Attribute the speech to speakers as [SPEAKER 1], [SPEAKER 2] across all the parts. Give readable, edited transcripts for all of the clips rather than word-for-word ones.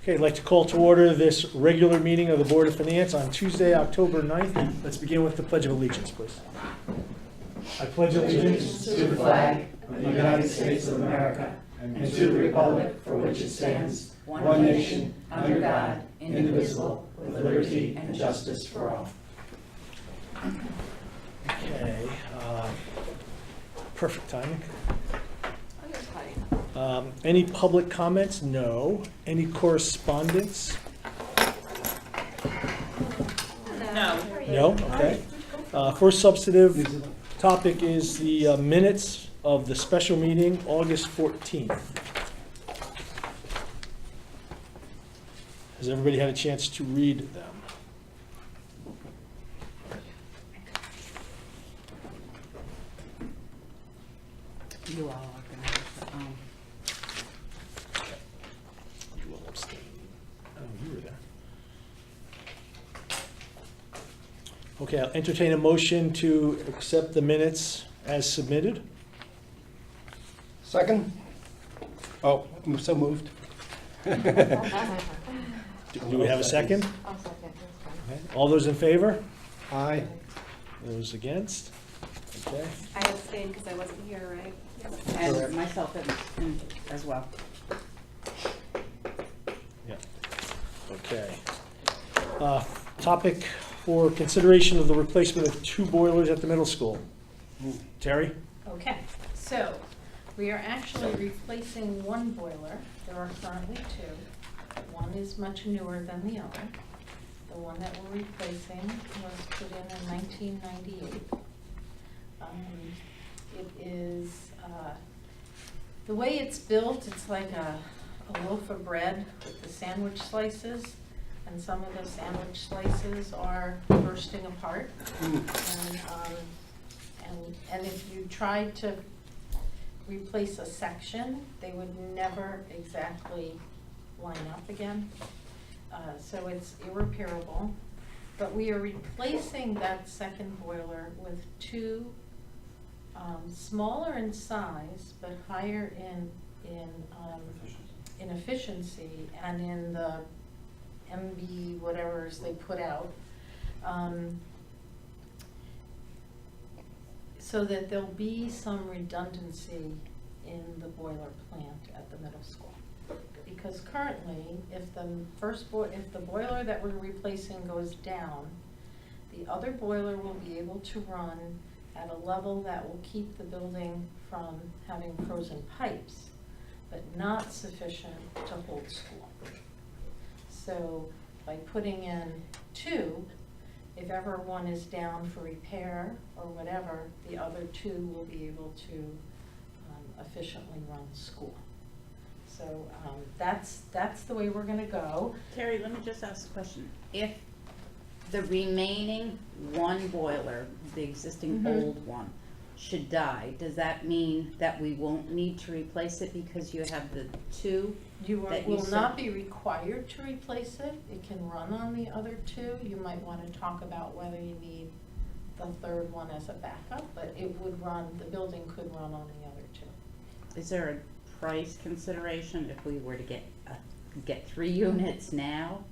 [SPEAKER 1] Okay, I'd like to call to order this regular meeting of the Board of Finance on Tuesday, October 9th. Let's begin with the Pledge of Allegiance, please. I pledge allegiance
[SPEAKER 2] To the flag of the United States of America and to the republic for which it stands, one nation, under God, indivisible, with liberty and justice for all.
[SPEAKER 1] Okay, perfect timing. Any public comments? No. Any correspondence?
[SPEAKER 3] No.
[SPEAKER 1] No? Okay. First substantive topic is the minutes of the special meeting, August 14th. Has everybody had a chance to read them?
[SPEAKER 3] You all are going to have to,
[SPEAKER 1] You will abstain. Oh, you were there. Okay, I'll entertain a motion to accept the minutes as submitted.
[SPEAKER 4] Second? Oh, I'm so moved.
[SPEAKER 1] Do we have a second?
[SPEAKER 5] I'll second, that's fine.
[SPEAKER 1] Okay. All those in favor?
[SPEAKER 4] Aye.
[SPEAKER 1] Those against? Okay.
[SPEAKER 5] I abstained because I wasn't here, right?
[SPEAKER 3] and myself as well.
[SPEAKER 1] Yeah. Okay. Topic for consideration of the replacement of 2 boilers at the middle school. Terry?
[SPEAKER 6] Okay, so we are actually replacing one boiler. There are currently 2. One is much newer than the other. The one that we're replacing was put in 1998. It is, the way it's built, it's like a loaf of bread with the sandwich slices, and some of the sandwich slices are bursting apart. And if you tried to replace a section, they would never exactly line up again. So it's irreparable. But we are replacing that second boiler with 2 smaller in size, but higher in efficiency and in the MB whatever's they put out. So that there'll be some redundancy in the boiler plant at the middle school. Because currently, if the boiler that we're replacing goes down, the other boiler will be able to run at a level that will keep the building from having frozen pipes, but not sufficient to hold school. So by putting in 2, if ever one is down for repair or whatever, the other 2 will be able to efficiently run school. So that's the way we're gonna go.
[SPEAKER 3] Terry, let me just ask a question. If the remaining one boiler, the existing old one, should die, does that mean that we won't need to replace it because you have the 2?
[SPEAKER 6] You
[SPEAKER 3] that you
[SPEAKER 6] will
[SPEAKER 3] said-
[SPEAKER 6] not be required to replace it. It can run on the other 2. You might want to talk about whether you need the 3rd one as a backup, but it would run, the building could run on the other 2.
[SPEAKER 3] Is there a price consideration if we were to get 3 units now?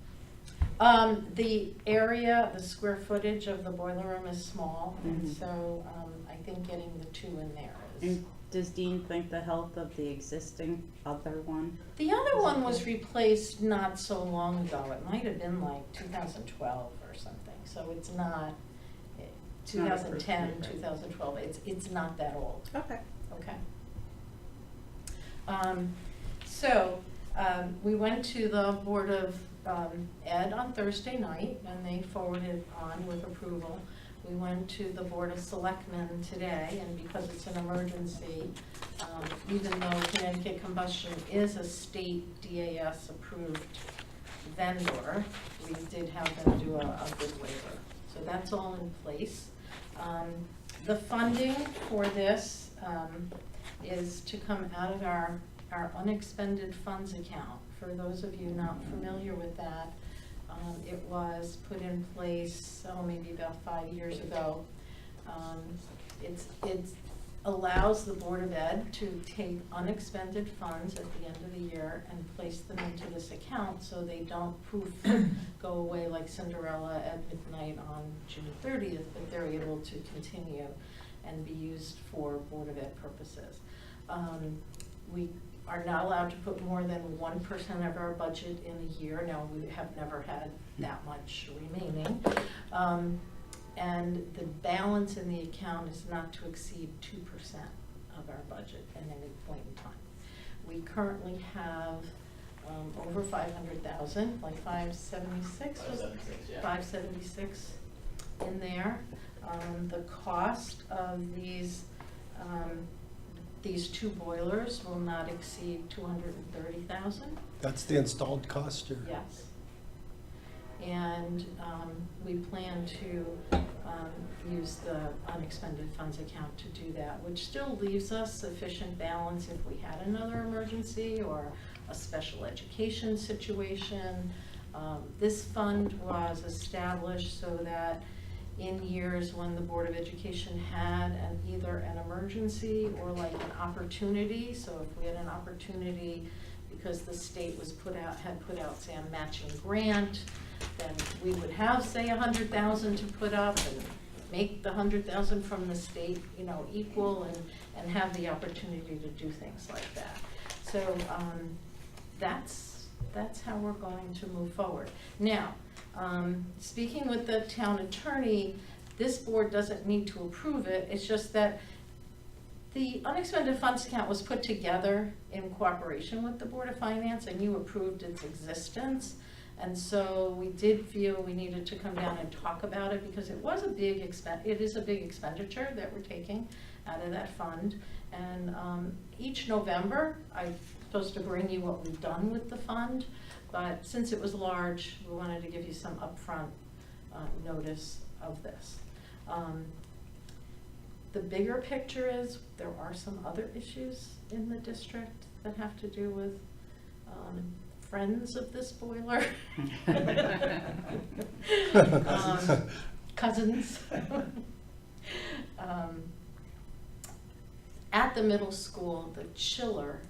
[SPEAKER 6] The area, the square footage of the boiler room is small, and
[SPEAKER 3] Mhm.
[SPEAKER 6] so I think getting the 2 in there is.
[SPEAKER 3] And does Dean think the health of the existing other one?
[SPEAKER 6] The other one was replaced not so long ago. It might have been like 2012 or something, so it's not,
[SPEAKER 3] It's not a
[SPEAKER 6] 2010,
[SPEAKER 3] perfect, right.
[SPEAKER 6] 2012, it's not that old,
[SPEAKER 3] Okay.
[SPEAKER 6] okay? We went to the Board of Ed on Thursday night, and they forwarded on with approval. We went to the Board of Selectmen today, and because it's an emergency, even though Connecticut Combustion is a state DAS-approved vendor, we did have them do a good waiver. So that's all in place. The funding for this is to come out of our unexpended funds account. For those of you not familiar with that, it was put in place, maybe about 5 years ago. It's allows the Board of Ed to take unexpended funds at the end of the year and place them into this account so they don't poof, go away like Cinderella at midnight on June 30th, but they're able to continue and be used for Board of Ed purposes. We are not allowed to put more than 1% of our budget in a year. Now, we have never had that much remaining. And the balance in the account is not to exceed 2% of our budget at any point in time. We currently have over 500,000, like 576?
[SPEAKER 2] 576, yeah.
[SPEAKER 6] 576 in there. The cost of these two boilers will not exceed 230,000.
[SPEAKER 4] That's the installed cost, or?
[SPEAKER 6] Yes. And we plan to use the unexpended funds account to do that, which still leaves us sufficient balance if we had another emergency or a special education situation. This fund was established so that in years when the Board of Education had either an emergency or like an opportunity, so if we had an opportunity because the state had put out, say, a matching grant, then we would have, say, 100,000 to put up and make the 100,000 from the state, equal and have the opportunity to do things like that. So that's how we're going to move forward. Now, speaking with the town attorney, this board doesn't need to approve it. It's just that the unexpended funds account was put together in cooperation with the Board of Finance, and you approved its existence. And so we did feel we needed to come down and talk about it because it is a big expenditure that we're taking out of that fund. And each November, I'm supposed to bring you what we've done with the fund, but since it was large, we wanted to give you some upfront notice of this. The bigger picture is there are some other issues in the district that have to do with friends of this boiler. Cousins. At the middle school, the chiller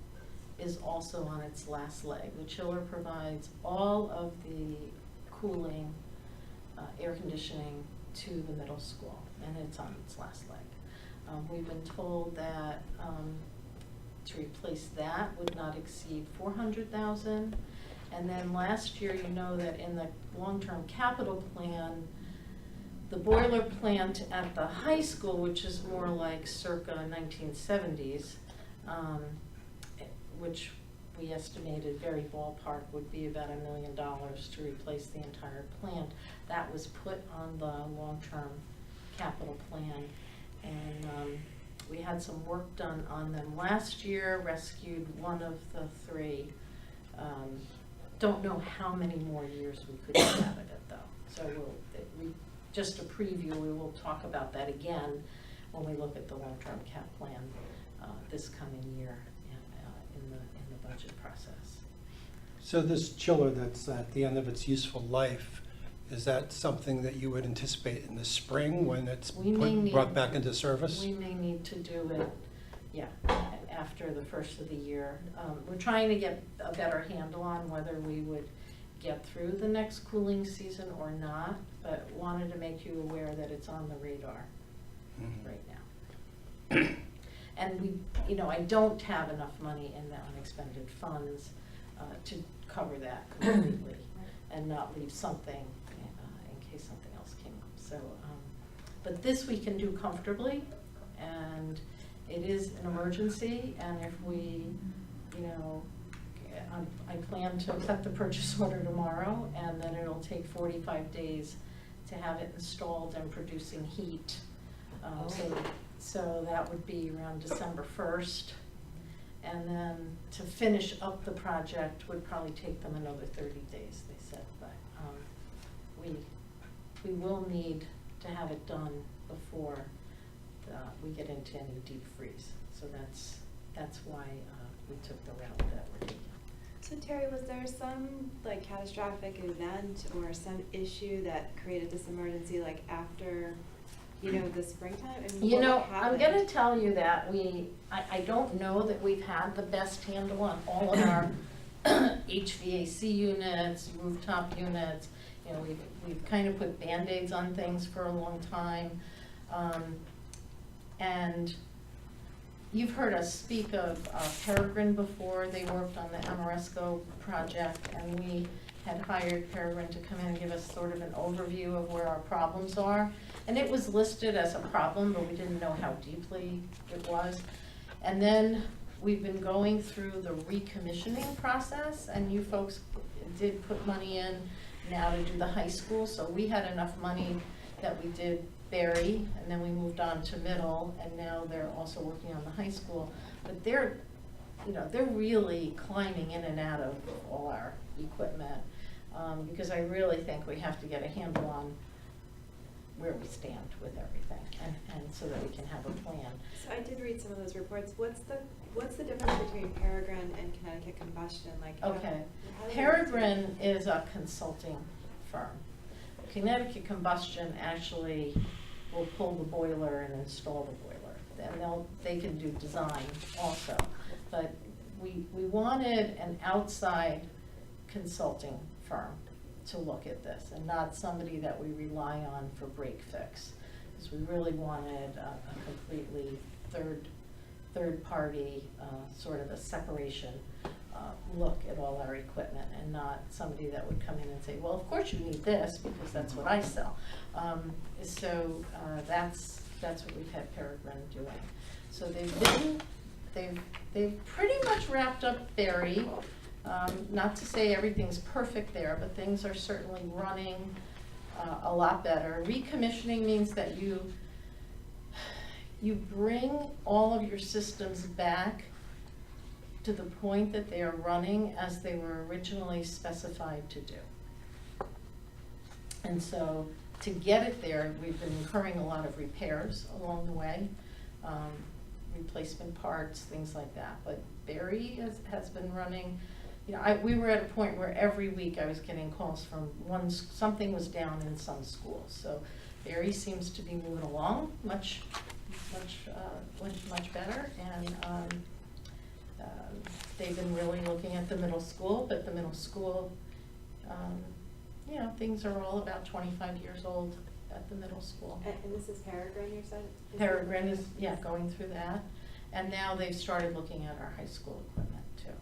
[SPEAKER 6] is also on its last leg. The chiller provides all of the cooling, air conditioning to the middle school, and it's on its last leg. We've been told that to replace that would not exceed 400,000. And then last year, that in the long-term capital plan, the boiler plant at the high school, which is more like circa 1970s, which we estimated very ballpark would be about $1 million to replace the entire plant. That was put on the long-term capital plan. And we had some work done on them last year, rescued one of the three. Don't know how many more years we could get out of it though. So just a preview, we will talk about that again when we look at the long-term cap plan this coming year in the budget process.
[SPEAKER 4] So this chiller that's at the end of its useful life, is that something that you would anticipate in the spring when it's brought back into service?
[SPEAKER 6] We may need to do it, yeah, after the first of the year. We're trying to get a better handle on whether we would get through the next cooling season or not, but wanted to make you aware that it's on the radar right now. And I don't have enough money in the unexpended funds to cover that completely and not leave something in case something else came up. So, but this we can do comfortably, and it is an emergency, and if we, I plan to accept the purchase order tomorrow, and then it'll take 45 days to have it installed and producing heat. So that would be around December 1st. And then to finish up the project would probably take them another 30 days, they said. But we will need to have it done before we get into any deep freeze. So that's why we took the route that we're taking.
[SPEAKER 5] So Terry, was there some catastrophic event or some issue that created this emergency after you know, the springtime? I mean,
[SPEAKER 6] You
[SPEAKER 5] what
[SPEAKER 6] know, I'm
[SPEAKER 5] happened?
[SPEAKER 6] gonna tell you that I don't know that we've had the best handle on all of our HVAC units, rooftop units. You know, we've kind of put Band-Aids on things for a long time. And you've heard us speak of Peregrine before. They worked on the Amoresco project, and we had hired Peregrine to come in and give us sort of an overview of where our problems are. And it was listed as a problem, but we didn't know how deeply it was. And then we've been going through the recommissioning process, and you folks did put money in now to do the high school. So we had enough money that we did Berry, and then we moved on to middle, and now they're also working on the high school. But they're, you know, they're really climbing in and out of all our equipment, because I really think we have to get a handle on where we stand with everything, and so that we can have a plan.
[SPEAKER 5] So I did read some of those reports. What's the difference between Peregrine and Connecticut Combustion? Like,
[SPEAKER 6] Okay,
[SPEAKER 5] how do they-
[SPEAKER 6] Peregrine is a consulting firm. Connecticut Combustion actually will pull the boiler and install the boiler. And they can do design also. But we wanted an outside consulting firm to look at this, and not somebody that we rely on for break fix. Because we really wanted a completely third party, sort of a separation look at all our equipment, and not somebody that would come in and say, well, of course you need this because that's what I sell. So that's what we've had Peregrine doing. So they've pretty much wrapped up Berry. Not to say everything's perfect there, but things are certainly running a lot better. Recommissioning means that you bring all of your systems back to the point that they are running as they were originally specified to do. And so to get it there, we've been incurring a lot of repairs along the way, replacement parts, things like that. But Berry has been running. You know, we were at a point where every week I was getting calls from something was down in some schools. So Berry seems to be moving along much better, and they've been really looking at the middle school, but the middle school, you know, things are all about 25 years old at the middle school.
[SPEAKER 5] And this is Peregrine, you said?
[SPEAKER 6] Peregrine is, yeah, going through that, and now they've started looking at our high school equipment too.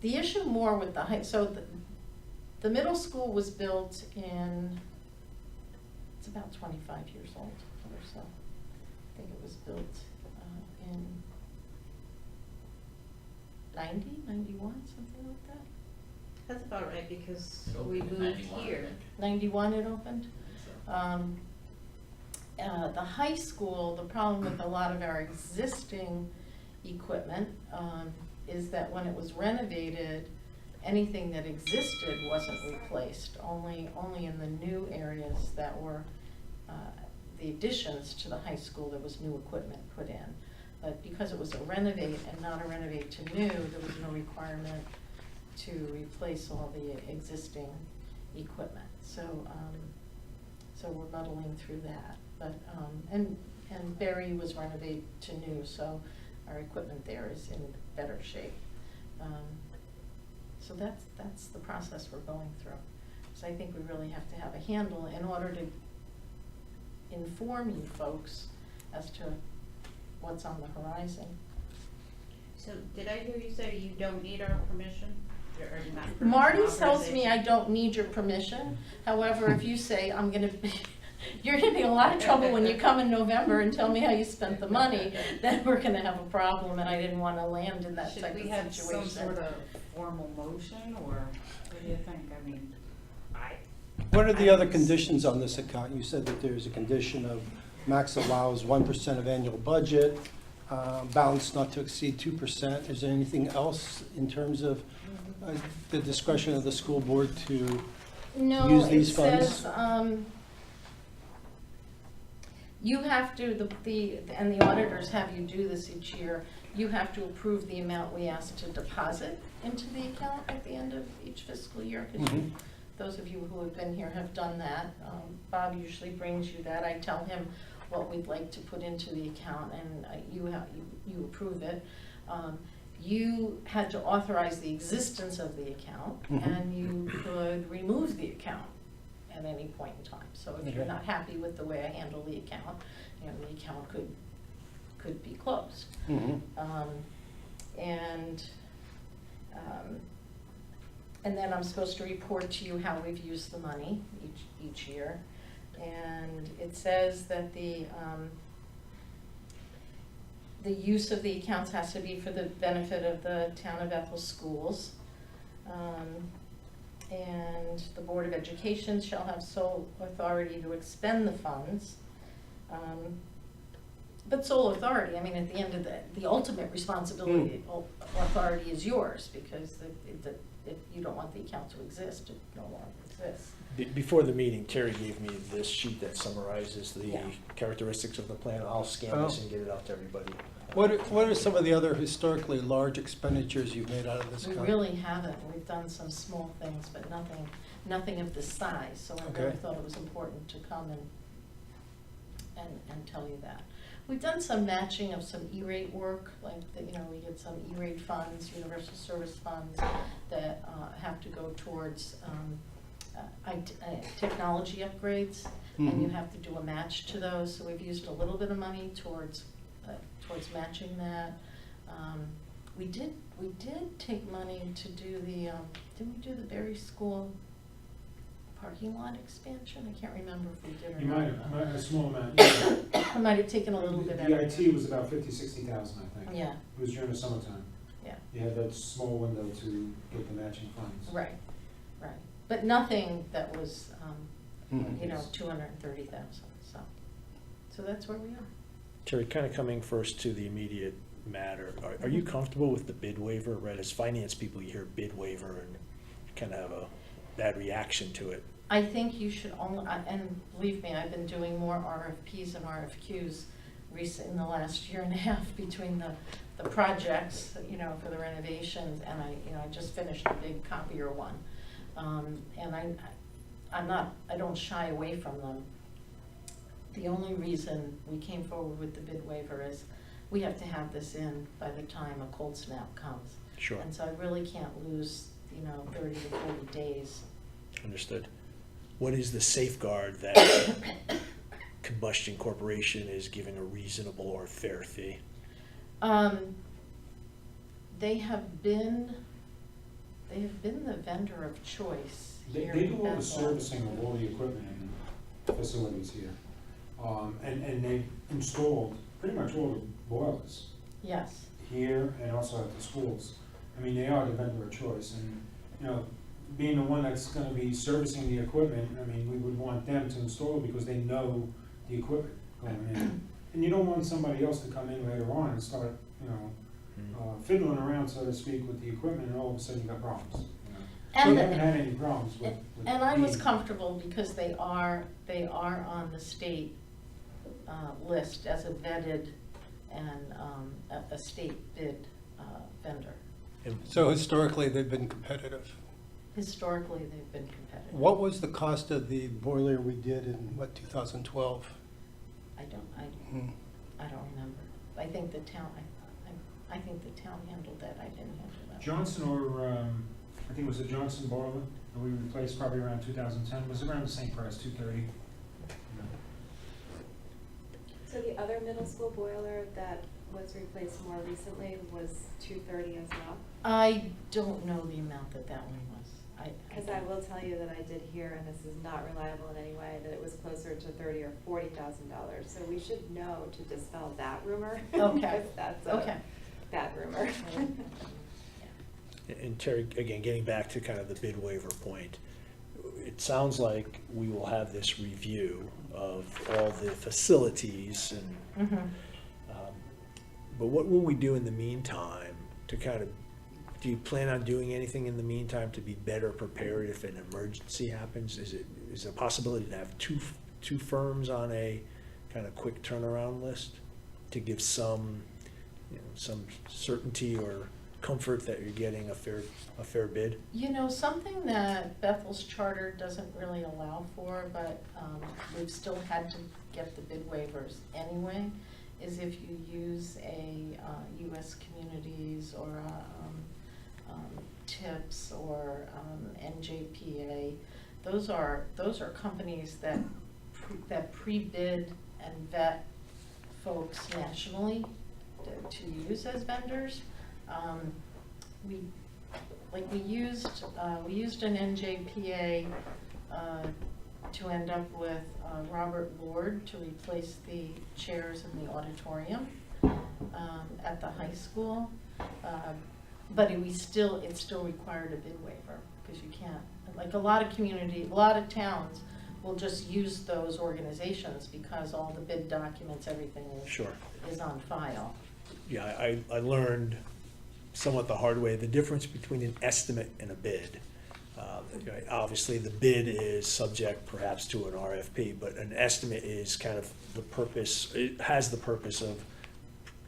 [SPEAKER 6] The issue more with the middle school was built in, it's about 25 years old or so. I think it was built in 90, 91, something like that.
[SPEAKER 3] That's about right, because
[SPEAKER 7] So
[SPEAKER 3] we moved
[SPEAKER 7] 91,
[SPEAKER 3] here.
[SPEAKER 7] I think.
[SPEAKER 6] 91 it opened.
[SPEAKER 7] So,
[SPEAKER 6] The high school, the problem with a lot of our existing equipment is that when it was renovated, anything that existed wasn't replaced, only in the new areas that were the additions to the high school, there was new equipment put in. But because it was a renovate and not a renovate to new, there was no requirement to replace all the existing equipment. So we're muddling through that. But and Berry was renovate to new, so our equipment there is in better shape. So that's the process we're going through. So I think we really have to have a handle in order to inform you folks as to what's on the horizon.
[SPEAKER 3] So did I hear you say you don't need our permission? Or not
[SPEAKER 6] Marty
[SPEAKER 3] permission,
[SPEAKER 6] tells me I
[SPEAKER 3] authorization?
[SPEAKER 6] don't need your permission. However, if you say you're gonna be in a lot of trouble when you come in November and tell me how you spent the money, then we're gonna have a problem, and I didn't wanna land in that type of
[SPEAKER 8] Should we have
[SPEAKER 6] situation.
[SPEAKER 8] some sort of formal motion, or what do you think? I mean,
[SPEAKER 4] What are the other conditions on this account? You said that there's a condition of max allows 1% of annual budget, balance not to exceed 2%. Is there anything else in terms of the discretion of the school board to
[SPEAKER 6] No,
[SPEAKER 4] use
[SPEAKER 6] it
[SPEAKER 4] these funds?
[SPEAKER 6] says, you have to, and the auditors have you do this each year, you have to approve the amount we ask to deposit into the account at the end of each fiscal year, because those of you who have been here have done that. Bob usually brings you that. I tell him what we'd like to put into the account, and you approve it. You had to authorize the existence of the account, and you could remove the account at any point in time. So if you're
[SPEAKER 4] Okay.
[SPEAKER 6] not happy with the way I handle the account, you know, the account could be closed.
[SPEAKER 4] Mhm.
[SPEAKER 6] And then I'm supposed to report to you how we've used the money each year. And it says that the use of the accounts has to be for the benefit of the town of Bethel schools. And the Board of Education shall have sole authority to expend the funds. But sole authority, I mean, at the end of the ultimate responsibility, authority is yours, because if you don't want the account to exist, it no longer exists.
[SPEAKER 1] Before the meeting, Terry gave me this sheet that summarizes the
[SPEAKER 6] Yeah.
[SPEAKER 1] characteristics of the plan. I'll scan this and get it out to everybody.
[SPEAKER 4] What are some of the other historically large expenditures you've made out of this
[SPEAKER 6] We
[SPEAKER 4] account?
[SPEAKER 6] really haven't, we've done some small things, but nothing of this size, so I really
[SPEAKER 4] Okay.
[SPEAKER 6] thought it was important to come and tell you that. We've done some matching of some E-rate work, like, you know, we get some E-rate funds, universal service funds, that have to go towards technology upgrades, and you
[SPEAKER 4] Mhm.
[SPEAKER 6] have to do a match to those, so we've used a little bit of money towards matching that. We did take money to do the, didn't we do the Berry School parking lot expansion? I can't remember if we did or
[SPEAKER 2] You
[SPEAKER 6] not.
[SPEAKER 2] might have, a small amount. Yeah.
[SPEAKER 6] I might have taken a little bit out
[SPEAKER 2] The
[SPEAKER 6] of
[SPEAKER 2] IT was about 50,000-60,000, I think.
[SPEAKER 6] Yeah,
[SPEAKER 2] It was during the summertime.
[SPEAKER 6] yeah,
[SPEAKER 2] You had that small window to get the matching funds.
[SPEAKER 6] right. But nothing that was,
[SPEAKER 4] Mhm.
[SPEAKER 6] you know, 230,000, so that's where we are.
[SPEAKER 1] Terry, kind of coming first to the immediate matter, are you comfortable with the bid waiver? Right, as finance people, you hear bid waiver and kind of have a bad reaction to it.
[SPEAKER 6] I think you should only, and believe me, I've been doing more RFPs and RFQs in the last year and a half between the projects, you know, for the renovations, and I just finished a big copier one. And I don't shy away from them. The only reason we came forward with the bid waiver is we have to have this in by the time a cold snap comes.
[SPEAKER 1] Sure,
[SPEAKER 6] And so I really can't lose, you know, 30 to 40 days.
[SPEAKER 1] understood. What is the safeguard that Combustion Corporation is giving a reasonable or fair fee?
[SPEAKER 6] They have been the vendor of choice here
[SPEAKER 2] They
[SPEAKER 6] in
[SPEAKER 2] do all the
[SPEAKER 6] Bethel.
[SPEAKER 2] servicing of all the equipment and facilities here. And they've installed pretty much all the boilers
[SPEAKER 6] Yes,
[SPEAKER 2] here and also at the schools. I mean, they are the vendor of choice, and, you know, being the one that's gonna be servicing the equipment, I mean, we would want them to install it because they know the equipment going in. And you don't want somebody else to come in later on and start, you know, fiddling around, so to speak, with the equipment, and all of a sudden you got problems, you know. So
[SPEAKER 6] And
[SPEAKER 2] we
[SPEAKER 6] the-
[SPEAKER 2] haven't had any problems with.
[SPEAKER 6] and I was
[SPEAKER 2] the-
[SPEAKER 6] comfortable because they are on the state list as a vetted and a state bid vendor.
[SPEAKER 1] And
[SPEAKER 4] So historically, they've been competitive.
[SPEAKER 6] Historically, they've been competitive.
[SPEAKER 4] What was the cost of the boiler we did in, 2012?
[SPEAKER 6] I don't remember. I think the town handled that, I didn't handle that.
[SPEAKER 2] Johnson or, I think it was a Johnson boiler that we replaced probably around 2010, it was around the same price, 230.
[SPEAKER 5] So the other middle school boiler that was replaced more recently was 230 as well?
[SPEAKER 6] I don't know the amount that one was.
[SPEAKER 5] Because I will tell you that I did hear, and this is not reliable in any way, that it was closer to $30,000 or $40,000. So we should know to dispel that rumor.
[SPEAKER 6] Okay.
[SPEAKER 5] Because that's
[SPEAKER 6] Okay.
[SPEAKER 5] a bad rumor.
[SPEAKER 1] And Terry, again, getting back to kind of the bid waiver point, it sounds like we will have this review of all the facilities and,
[SPEAKER 6] Mhm.
[SPEAKER 1] but what will we do in the meantime to kind of, do you plan on doing anything in the meantime to be better prepared if an emergency happens? Is it a possibility to have two firms on a kind of quick turnaround list to give some, some certainty or comfort that you're getting a fair bid?
[SPEAKER 6] You know, something that Bethel's charter doesn't really allow for, but we've still had to get the bid waivers anyway, is if you use a US Communities or TIPS or NJPA. Those are companies that pre-bid and vet folks nationally to use as vendors. We used an NJPA to end up with Robert Lord to replace the chairs in the auditorium at the high school. But it still required a bid waiver, because you can't, like a lot of towns will just use those organizations because all the bid documents, everything
[SPEAKER 1] Sure.
[SPEAKER 6] is on file.
[SPEAKER 1] Yeah, I learned somewhat the hard way, the difference between an estimate and a bid. Obviously, the bid is subject perhaps to an RFP, but an estimate is kind of the purpose, it has the purpose of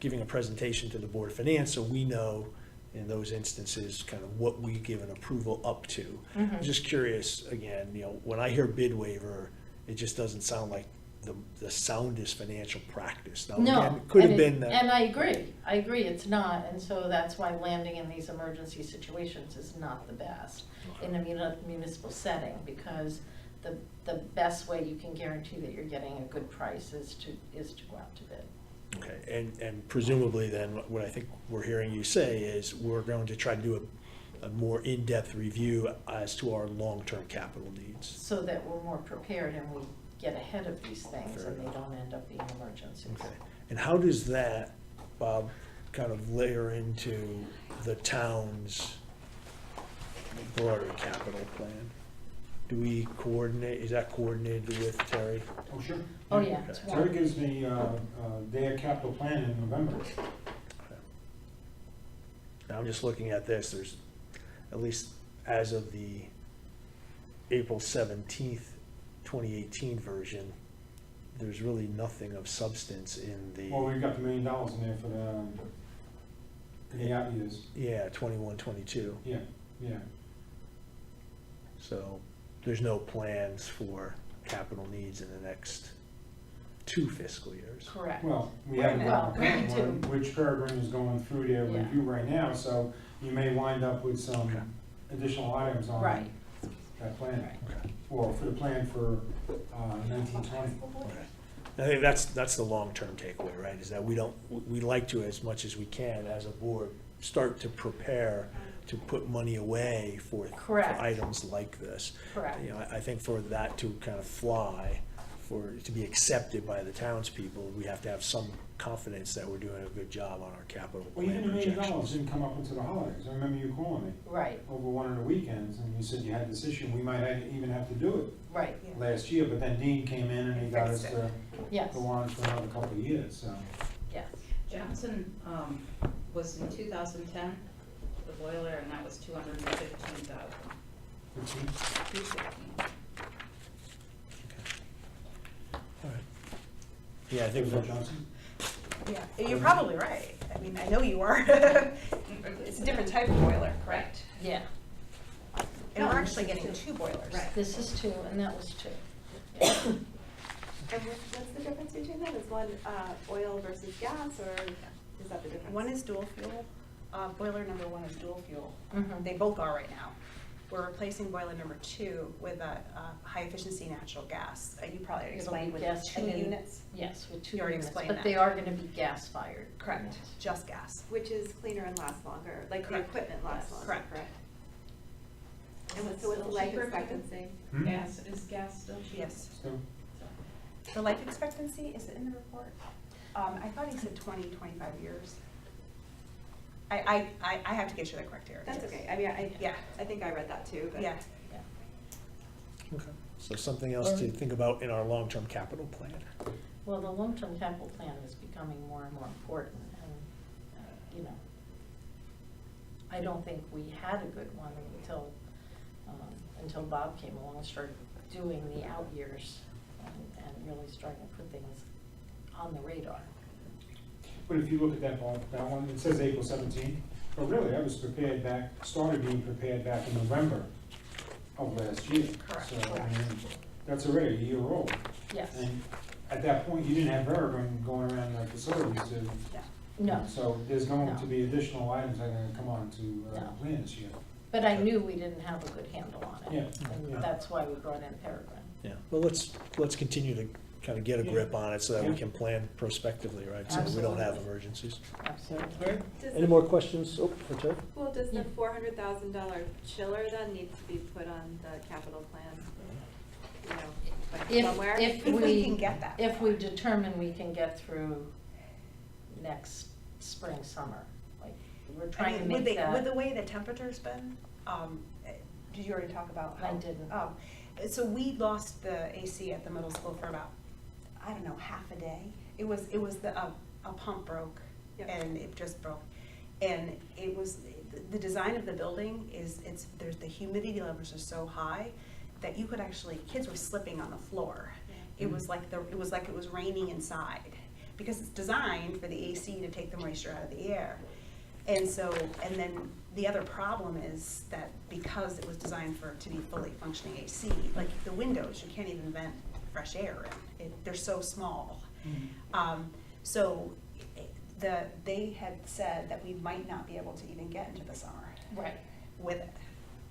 [SPEAKER 1] giving a presentation to the Board of Finance, so we know in those instances kind of what we give an approval up to. I'm just curious, again, when I hear bid waiver, it just doesn't sound like the soundest financial practice. Now,
[SPEAKER 6] No,
[SPEAKER 1] again, it could have
[SPEAKER 6] and
[SPEAKER 1] been that.
[SPEAKER 6] And I agree, it's not, and so that's why landing in these emergency situations is not the best in a municipal setting, because the best way you can guarantee that you're getting a good price is to go out to bid.
[SPEAKER 1] Okay, and presumably then, what I think we're hearing you say is we're going to try to do a more in-depth review as to our long-term capital needs.
[SPEAKER 6] So that we're more prepared and we get ahead of these things
[SPEAKER 1] Fair
[SPEAKER 6] and they
[SPEAKER 1] enough.
[SPEAKER 6] don't end up being emergencies.
[SPEAKER 1] Okay, and how does that, Bob, kind of layer into the town's broader capital plan? Do we coordinate, is that coordinated with Terry?
[SPEAKER 2] Oh, sure.
[SPEAKER 6] Oh, yeah, it's
[SPEAKER 2] Terry
[SPEAKER 6] one.
[SPEAKER 2] gives me their capital plan in November.
[SPEAKER 1] Now, I'm just looking at this, there's, at least as of the April 17th, 2018 version, there's really nothing of substance in the,
[SPEAKER 2] Well, we've got the $1 million in there for the out years.
[SPEAKER 1] yeah, 21, 22.
[SPEAKER 2] Yeah.
[SPEAKER 1] So there's no plans for capital needs in the next 2 fiscal years.
[SPEAKER 6] Correct.
[SPEAKER 2] Well, we
[SPEAKER 6] Right
[SPEAKER 2] haven't
[SPEAKER 6] now.
[SPEAKER 2] got a current
[SPEAKER 6] Me too.
[SPEAKER 2] one, which Peregrine is going through their
[SPEAKER 6] Yeah.
[SPEAKER 2] review right now, so you may wind up with some
[SPEAKER 1] Okay.
[SPEAKER 2] additional items on
[SPEAKER 6] Right.
[SPEAKER 2] that plan.
[SPEAKER 6] Right.
[SPEAKER 1] Okay.
[SPEAKER 2] Or for the plan for 1920.
[SPEAKER 1] Okay. I think that's the long-term takeaway, right, is that we like to, as much as we can, as a board, start to prepare to put money away for
[SPEAKER 6] Correct.
[SPEAKER 1] items like this.
[SPEAKER 6] Correct.
[SPEAKER 1] I think for that to kind of fly, for it to be accepted by the townspeople, we have to have some confidence that we're doing a good job on our capital
[SPEAKER 2] Well,
[SPEAKER 1] plan
[SPEAKER 2] even $1 million
[SPEAKER 1] projections.
[SPEAKER 2] didn't come up until the holidays. I remember you calling me
[SPEAKER 6] Right,
[SPEAKER 2] over one of the weekends, and you said you had this issue, we might even have to do it
[SPEAKER 6] right,
[SPEAKER 2] last year, but then Dean came in and he got us to
[SPEAKER 6] yes,
[SPEAKER 2] go on for another couple of years, so.
[SPEAKER 6] yes.
[SPEAKER 8] Johnson, was in 2010, the boiler, and that was 215,000.
[SPEAKER 2] 15?
[SPEAKER 8] 215.
[SPEAKER 1] All right. Yeah, I think
[SPEAKER 2] Was that Johnson?
[SPEAKER 7] Yeah, you're probably right. I mean, I know you are. It's a different type of boiler, correct?
[SPEAKER 6] Yeah,
[SPEAKER 7] And we're actually getting 2 boilers.
[SPEAKER 8] Right.
[SPEAKER 6] this is 2 and that was 2.
[SPEAKER 5] And what's the difference between them? Is one oil versus gas, or is that the difference?
[SPEAKER 7] One is dual fuel. Boiler number 1 is dual fuel.
[SPEAKER 6] Mhm.
[SPEAKER 7] They both are right now. We're replacing boiler number 2 with a high efficiency natural gas. You probably
[SPEAKER 6] It'll
[SPEAKER 7] explained
[SPEAKER 6] be
[SPEAKER 7] with
[SPEAKER 6] gas
[SPEAKER 7] 2
[SPEAKER 6] and-
[SPEAKER 7] units.
[SPEAKER 6] Yes, with 2
[SPEAKER 7] You already
[SPEAKER 6] units,
[SPEAKER 7] explained
[SPEAKER 6] but
[SPEAKER 7] that.
[SPEAKER 6] they are gonna be gas-fired.
[SPEAKER 7] Correct,
[SPEAKER 6] units.
[SPEAKER 7] just gas.
[SPEAKER 5] Which is cleaner and lasts longer, like the
[SPEAKER 7] Correct.
[SPEAKER 5] equipment lasts
[SPEAKER 6] Yes.
[SPEAKER 5] longer,
[SPEAKER 7] Correct.
[SPEAKER 5] correct? And
[SPEAKER 8] Is
[SPEAKER 5] what's,
[SPEAKER 8] it
[SPEAKER 5] so what's the
[SPEAKER 8] still
[SPEAKER 5] life
[SPEAKER 8] cheaper,
[SPEAKER 5] expectancy?
[SPEAKER 2] Hmm?
[SPEAKER 8] Gas, is gas still cheap?
[SPEAKER 7] Yes.
[SPEAKER 2] Still?
[SPEAKER 7] The life expectancy, is it in the report? I thought he said 20, 25 years. I have to get you the correct area.
[SPEAKER 5] That's okay, I mean,
[SPEAKER 7] Yeah.
[SPEAKER 5] I think I read that too, but.
[SPEAKER 7] Yeah.
[SPEAKER 1] Okay. So something else to think about in our long-term capital plan.
[SPEAKER 6] Well, the long-term capital plan is becoming more and more important, and, I don't think we had a good one until Bob came along and started doing the out years and really starting to put things on the radar.
[SPEAKER 2] But if you look at that one, it says April 17th. But really, that was started being prepared back in November of last year.
[SPEAKER 7] Correct.
[SPEAKER 2] So, I mean, that's already a year old.
[SPEAKER 6] Yes,
[SPEAKER 2] And at that point, you didn't have Veribon going around like facilities to.
[SPEAKER 6] no,
[SPEAKER 2] So there's going
[SPEAKER 6] No.
[SPEAKER 2] to be additional items that are gonna come on to
[SPEAKER 6] No.
[SPEAKER 2] plan this year.
[SPEAKER 6] but I knew we didn't have a good handle on it.
[SPEAKER 2] Yeah,
[SPEAKER 6] And
[SPEAKER 2] yeah.
[SPEAKER 6] that's why we brought in Peregrine.
[SPEAKER 1] Yeah, well, let's continue to kind of get a
[SPEAKER 2] Yeah.
[SPEAKER 1] grip on it so that we
[SPEAKER 2] Yeah.
[SPEAKER 1] can plan prospectively, right? So we don't have emergencies.
[SPEAKER 6] Absolutely.
[SPEAKER 5] Does
[SPEAKER 1] Any
[SPEAKER 5] the-
[SPEAKER 1] more questions? Oh, for Ted?
[SPEAKER 5] Well, does
[SPEAKER 6] Yeah.
[SPEAKER 5] the $400,000 chiller then need to be put on the capital plan? You know, like somewhere?
[SPEAKER 6] If
[SPEAKER 7] If we
[SPEAKER 6] we,
[SPEAKER 7] can get that.
[SPEAKER 6] if we determine we can get through next spring, summer, like, we're
[SPEAKER 7] I
[SPEAKER 6] trying to
[SPEAKER 7] mean, with
[SPEAKER 6] make
[SPEAKER 7] the, with
[SPEAKER 6] that,
[SPEAKER 7] the way the temperature's been, did you already talk about how?
[SPEAKER 6] I didn't.
[SPEAKER 7] So we lost the AC at the middle school for about, I don't know, half a day. It was a pump broke
[SPEAKER 5] Yep.
[SPEAKER 7] and it just broke. And it was, the design of the building is, the humidity levels are so high that you could actually, kids were slipping on the floor. It was like it was raining inside, because it's designed for the AC to take the moisture out of the air. And so, and then the other problem is that because it was designed to be fully functioning AC, like the windows, you can't even vent fresh air in. They're so small. So they had said that we might not be able to even get into the summer
[SPEAKER 6] right.
[SPEAKER 7] with it,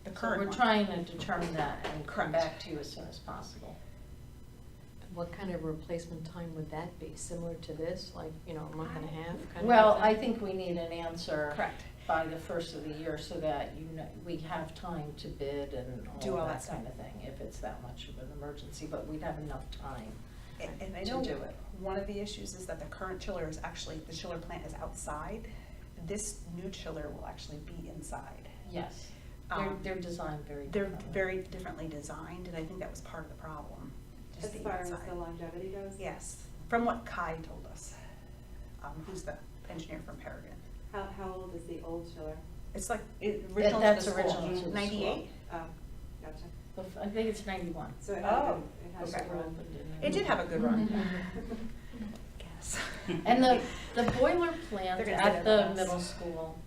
[SPEAKER 7] the
[SPEAKER 6] So
[SPEAKER 7] current
[SPEAKER 6] we're
[SPEAKER 7] one.
[SPEAKER 6] trying to determine that and come
[SPEAKER 7] Correct.
[SPEAKER 6] back to you as soon as possible.
[SPEAKER 9] What kind of replacement time would that be? Similar to this, like, you know, a month and a half kind of?
[SPEAKER 6] Well,
[SPEAKER 9] thing?
[SPEAKER 6] I think we need an answer.
[SPEAKER 7] Correct.
[SPEAKER 6] By the first of the year, so that, you know, we have time to bid and
[SPEAKER 7] Do
[SPEAKER 6] all
[SPEAKER 7] all
[SPEAKER 6] that
[SPEAKER 7] that
[SPEAKER 6] kind of thing, if it's that much of an emergency, but we'd have enough time
[SPEAKER 7] And I
[SPEAKER 6] to
[SPEAKER 7] know
[SPEAKER 6] do it.
[SPEAKER 7] one of the issues is that the current chiller is actually, the chiller plant is outside. This new chiller will actually be inside.
[SPEAKER 6] Yes,
[SPEAKER 7] Um,
[SPEAKER 6] they're designed very
[SPEAKER 7] They're
[SPEAKER 6] differently.
[SPEAKER 7] very differently designed, and I think that was part of the problem. just
[SPEAKER 5] As
[SPEAKER 7] being
[SPEAKER 5] far as
[SPEAKER 7] outside.
[SPEAKER 5] the longevity goes?
[SPEAKER 7] Yes, from what Kai told us, who's the engineer from Peregrine.
[SPEAKER 5] How old is the old chiller?
[SPEAKER 7] It's like, original to
[SPEAKER 6] that's
[SPEAKER 7] the school.
[SPEAKER 6] original to the school.
[SPEAKER 7] 98?
[SPEAKER 5] Oh, gotcha.
[SPEAKER 6] I think it's 91.
[SPEAKER 5] So it
[SPEAKER 7] Oh,
[SPEAKER 5] had, it had
[SPEAKER 7] okay.
[SPEAKER 5] a run.
[SPEAKER 7] It did have a good run.
[SPEAKER 6] Mhm.
[SPEAKER 7] Guess.
[SPEAKER 6] And the boiler plant
[SPEAKER 7] They're gonna say
[SPEAKER 6] at
[SPEAKER 7] they're
[SPEAKER 6] the
[SPEAKER 7] the
[SPEAKER 6] middle
[SPEAKER 7] best.
[SPEAKER 6] school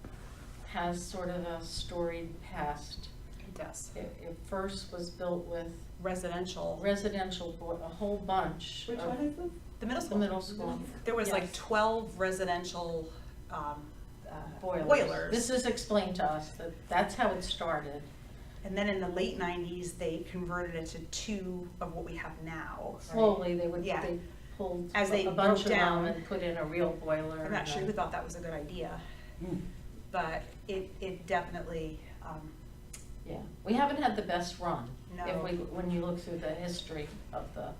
[SPEAKER 6] has sort of a storied past.
[SPEAKER 7] It does.
[SPEAKER 6] It first was built with
[SPEAKER 7] Residential.
[SPEAKER 6] residential, a whole bunch
[SPEAKER 5] Which
[SPEAKER 6] of
[SPEAKER 5] one is this?
[SPEAKER 7] The middle
[SPEAKER 6] the
[SPEAKER 7] school.
[SPEAKER 6] middle school.
[SPEAKER 7] There was like
[SPEAKER 6] Yes.
[SPEAKER 7] 12 residential
[SPEAKER 6] Boilers.
[SPEAKER 7] boilers.
[SPEAKER 6] This is explained to us, that that's how it started.
[SPEAKER 7] And then in the late 90s, they converted it to 2 of what we have now.
[SPEAKER 6] Slowly, they
[SPEAKER 7] Yeah.
[SPEAKER 6] they pulled
[SPEAKER 7] As they
[SPEAKER 6] a bunch of
[SPEAKER 7] broke down.
[SPEAKER 6] them and put in a real boiler.
[SPEAKER 7] I'm not
[SPEAKER 6] and
[SPEAKER 7] sure who
[SPEAKER 6] then-
[SPEAKER 7] thought that was a good idea, but it definitely,
[SPEAKER 6] Yeah, we haven't had the best run.
[SPEAKER 7] No.
[SPEAKER 6] When you look through the history of the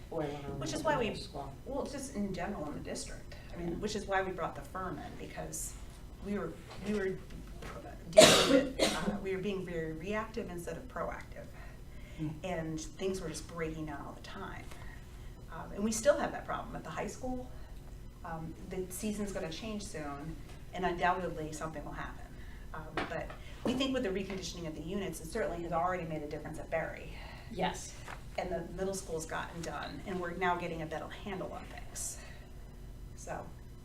[SPEAKER 6] boiler room.
[SPEAKER 7] which is
[SPEAKER 6] at
[SPEAKER 7] why
[SPEAKER 6] the
[SPEAKER 7] we,
[SPEAKER 6] middle school.
[SPEAKER 7] well, just in general in the district. I
[SPEAKER 6] Yeah.
[SPEAKER 7] mean, which is why we brought the firm in, because we were dealing with, we were being very reactive instead of proactive. And things were just breaking down all the time. And we still have that problem at the high school. The season's gonna change soon, and undoubtedly something will happen. But we think with the reconditioning of the units, it certainly has already made a difference at Berry.
[SPEAKER 6] Yes,
[SPEAKER 7] And the middle school's gotten done, and we're now getting a better handle on things. So,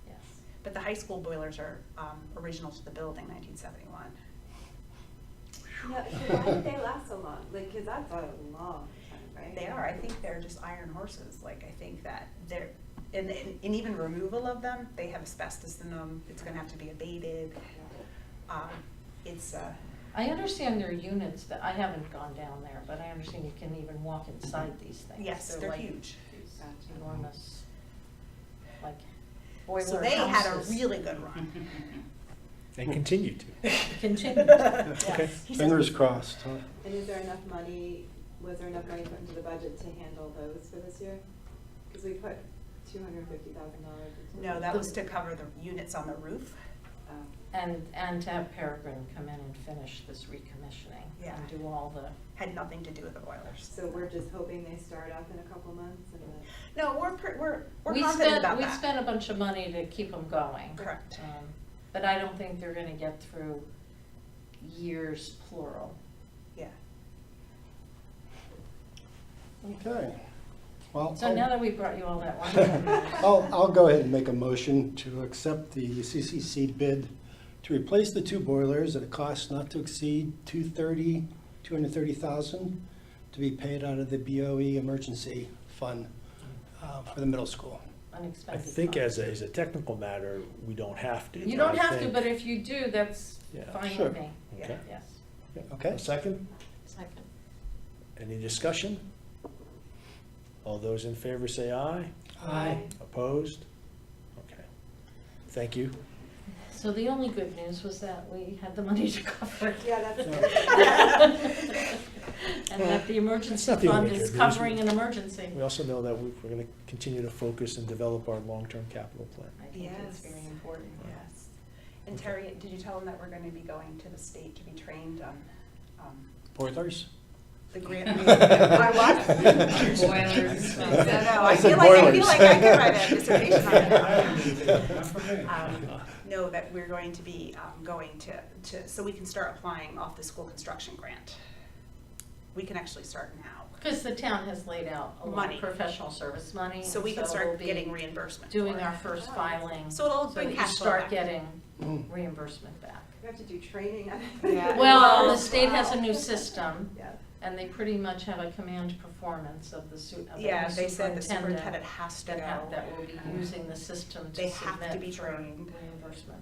[SPEAKER 6] yes.
[SPEAKER 7] but the high school boilers are original to the building, 1971.
[SPEAKER 5] Yeah, so why did they last so long? Like, cause that's a long time, right?
[SPEAKER 7] They are, I think they're just iron horses, like, I think that they're, and even removal of them, they have asbestos in them, it's gonna have to be abated. It's,
[SPEAKER 6] I understand there are units that, I haven't gone down there, but I understand you can even walk inside these things.
[SPEAKER 7] yes, they're
[SPEAKER 6] like
[SPEAKER 7] huge.
[SPEAKER 6] these
[SPEAKER 5] Gotcha.
[SPEAKER 6] enormous, like, boiler
[SPEAKER 7] So they had a
[SPEAKER 6] houses.
[SPEAKER 7] really good run.
[SPEAKER 1] And continue to.
[SPEAKER 6] Continued,
[SPEAKER 1] Okay.
[SPEAKER 6] yes.
[SPEAKER 4] Fingers crossed, huh?
[SPEAKER 5] And is there enough money, was there enough money put into the budget to handle those for this year? Cause we put $250,000 into.
[SPEAKER 7] No, that was to cover the units on the roof.
[SPEAKER 6] And to have Peregrine come in and finish this recommissioning.
[SPEAKER 7] Yeah.
[SPEAKER 6] And do all the,
[SPEAKER 7] Had nothing to do with the boilers.
[SPEAKER 5] So we're just hoping they start up in a couple months and then.
[SPEAKER 7] No, we're
[SPEAKER 6] we
[SPEAKER 7] confident about
[SPEAKER 6] we
[SPEAKER 7] that.
[SPEAKER 6] spent a bunch of money to keep them going.
[SPEAKER 7] Correct.
[SPEAKER 6] But I don't think they're gonna get through years plural.
[SPEAKER 7] Yeah.
[SPEAKER 4] Okay. Well,
[SPEAKER 6] So now that we brought you all that wonderful news.
[SPEAKER 4] I'll go ahead and make a motion to accept the CCC bid to replace the 2 boilers at a cost not to exceed $230,000 to be paid out of the BOE emergency fund for the middle school.
[SPEAKER 1] I
[SPEAKER 6] Unexpended
[SPEAKER 1] think
[SPEAKER 6] funds.
[SPEAKER 1] as a technical matter, we don't have to.
[SPEAKER 6] You
[SPEAKER 1] but
[SPEAKER 6] don't
[SPEAKER 1] I
[SPEAKER 6] have to,
[SPEAKER 1] think-
[SPEAKER 6] but if you do, that's
[SPEAKER 1] Yeah.
[SPEAKER 6] fine
[SPEAKER 4] Sure.
[SPEAKER 6] with me,
[SPEAKER 1] Okay.
[SPEAKER 6] yes.
[SPEAKER 4] Okay.
[SPEAKER 1] A second?
[SPEAKER 9] Second.
[SPEAKER 1] Any discussion? All those in favor say aye.
[SPEAKER 4] Aye.
[SPEAKER 1] Opposed? Okay. Thank you.
[SPEAKER 6] So the only good news was that we had the money to cover it.
[SPEAKER 5] Yeah, that's
[SPEAKER 6] And that the emergency
[SPEAKER 1] not the
[SPEAKER 6] fund
[SPEAKER 1] only
[SPEAKER 6] is
[SPEAKER 1] good news.
[SPEAKER 6] covering an emergency.
[SPEAKER 1] We also know that we're going to continue to focus and develop our long-term capital plan.
[SPEAKER 6] I think it's
[SPEAKER 7] Yes.
[SPEAKER 6] very important.
[SPEAKER 7] Yes. And Terry, did you tell them that we're gonna be going to the state to be trained on,
[SPEAKER 4] Boilers?
[SPEAKER 7] the grant? I what?
[SPEAKER 8] Boilers.
[SPEAKER 7] No,
[SPEAKER 4] I
[SPEAKER 7] I
[SPEAKER 4] said
[SPEAKER 7] feel
[SPEAKER 4] boilers.
[SPEAKER 7] like I could write a dissertation on it.
[SPEAKER 2] Not for me.
[SPEAKER 7] No, that we're going to be going to, so we can start applying off the school construction grant. We can actually start now.
[SPEAKER 6] Because the town has laid out a lot
[SPEAKER 7] Money.
[SPEAKER 6] of professional service money.
[SPEAKER 7] So we
[SPEAKER 6] and
[SPEAKER 7] can
[SPEAKER 6] we'll
[SPEAKER 7] start
[SPEAKER 6] be
[SPEAKER 7] getting reimbursement.
[SPEAKER 6] Doing
[SPEAKER 7] for
[SPEAKER 6] our
[SPEAKER 7] it.
[SPEAKER 6] first filing.
[SPEAKER 7] So it'll
[SPEAKER 6] so
[SPEAKER 7] bring
[SPEAKER 6] that you
[SPEAKER 7] cash flow
[SPEAKER 6] start
[SPEAKER 7] back.
[SPEAKER 6] getting
[SPEAKER 4] Mm.
[SPEAKER 6] reimbursement back.
[SPEAKER 5] We have to do training on it.
[SPEAKER 7] Yeah.
[SPEAKER 6] Well, the state has a new system,
[SPEAKER 5] Yeah.
[SPEAKER 6] and they pretty much have a command performance of the
[SPEAKER 7] Yeah, they said the superintendent
[SPEAKER 6] superintendent
[SPEAKER 7] has to
[SPEAKER 6] that
[SPEAKER 7] go.
[SPEAKER 6] will be using the system to
[SPEAKER 7] They have to
[SPEAKER 6] submit
[SPEAKER 7] be
[SPEAKER 6] for
[SPEAKER 7] trained.
[SPEAKER 6] reimbursement.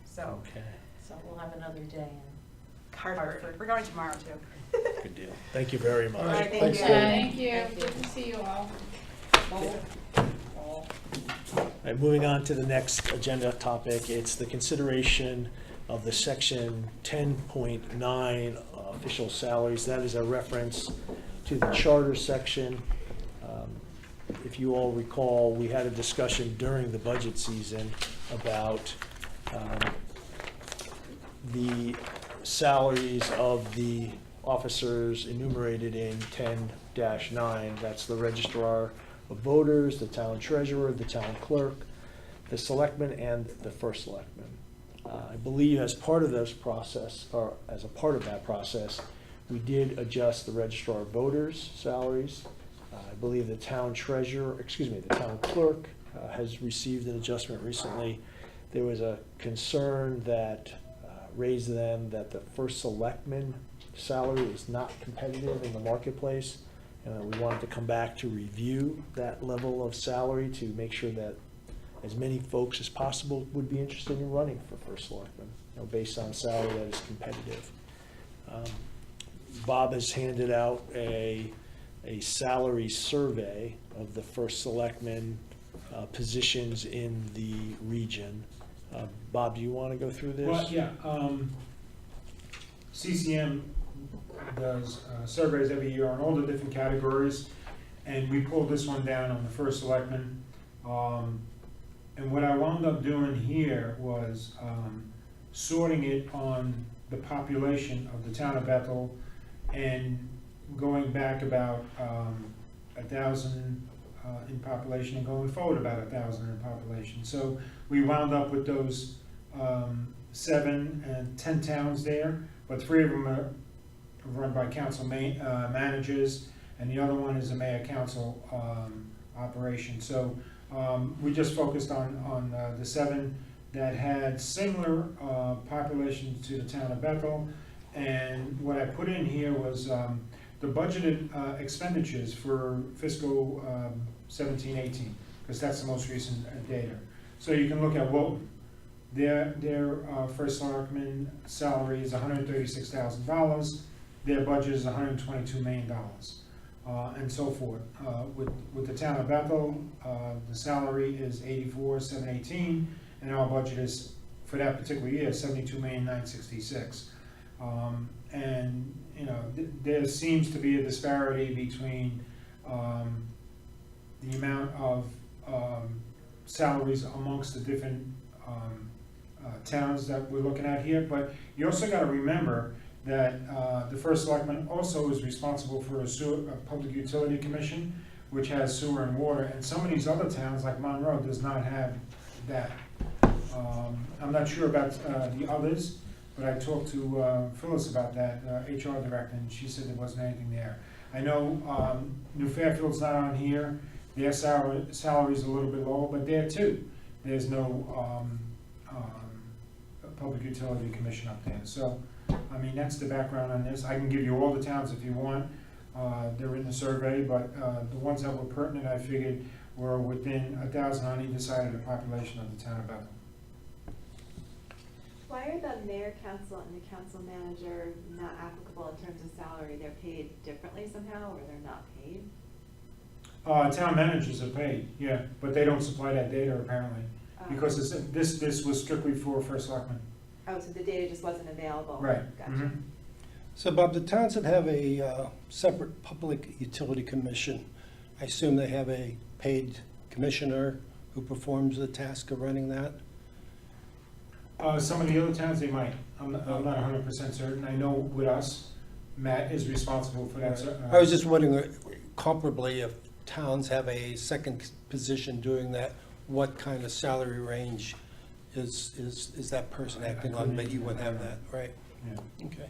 [SPEAKER 7] So,
[SPEAKER 1] Okay,
[SPEAKER 6] So we'll have another day in
[SPEAKER 7] Hartford,
[SPEAKER 6] Hartford.
[SPEAKER 7] we're going tomorrow too.
[SPEAKER 1] good deal. Thank you very much.
[SPEAKER 4] All right,
[SPEAKER 7] Thank
[SPEAKER 4] thanks,
[SPEAKER 7] you.
[SPEAKER 4] Terry.
[SPEAKER 8] Thank you.
[SPEAKER 6] Thank you.
[SPEAKER 8] Good to see you all.
[SPEAKER 1] All right, moving on to the next agenda topic, it's the consideration of the section 10.9 official salaries. That is a reference to the charter section. If you all recall, we had a discussion during the budget season about the salaries of the officers enumerated in 10-9. That's the registrar of voters, the town treasurer, the town clerk, the selectman, and the first selectman. I believe as part of this process, or as a part of that process, we did adjust the registrar of voters' salaries. I believe the town treasurer, the town clerk has received an adjustment recently. There was a concern that raised them that the first selectman salary is not competitive in the marketplace. We wanted to come back to review that level of salary to make sure that as many folks as possible would be interested in running for first selectman, based on salary that is competitive. Bob has handed out a salary survey of the first selectman positions in the region. Bob, do you want to go through this?
[SPEAKER 2] Well, yeah, CCM does surveys every year on all the different categories, and we pulled this one down on the first selectman. And what I wound up doing here was sorting it on the population of the town of Bethel and going back about 1,000 in population and going forward about 1,000 in population. So we wound up with those 7 and 10 towns there, but 3 of them are run by council managers, and the other one is a mayor-council operation. So we just focused on the 7 that had similar population to the town of Bethel, and what I put in here was the budgeted expenditures for fiscal 17-18, because that's the most recent data. So you can look at what their first selectman salary is $136,000, their budget is $122 million, and so forth. With the town of Bethel, the salary is $84,718, and our budget is, for that particular year, $72,966,000. And there seems to be a disparity between the amount of salaries amongst the different towns that we're looking at here, but you also got to remember that the first selectman also is responsible for a public utility commission, which has sewer and water, and some of these other towns, like Monroe, does not have that. I'm not sure about the others, but I talked to Phyllis about that, HR director, and she said there wasn't anything there. I know New Fairfield's not on here. Their salary's a little bit lower, but there too, there's no Public Utility Commission up there. So, I mean, that's the background on this. I can give you all the towns if you want. They're in the survey, but the ones that were pertinent, I figured, were within 1,000 on either side of the population of the town of Bethel.
[SPEAKER 5] Why are the mayor, council, and the council manager not applicable in terms of salary? They're paid differently somehow, or they're not paid?
[SPEAKER 2] Town managers are paid, yeah, but they don't supply that data apparently, because this was strictly for first selectmen.
[SPEAKER 5] Oh, so the data just wasn't available?
[SPEAKER 2] Right.
[SPEAKER 5] Gotcha.
[SPEAKER 2] Mhm.
[SPEAKER 4] So Bob, the towns that have a separate public utility commission, I assume they have a paid commissioner who performs the task of running that?
[SPEAKER 2] Some of the other towns, they might. I'm not 100% certain. I know with us, Matt is responsible for that.
[SPEAKER 4] I was just wondering, comparably, if towns have a second position doing that, what kind of salary range is that person acting on, but you wouldn't have that, right?
[SPEAKER 2] Yeah.
[SPEAKER 4] Okay.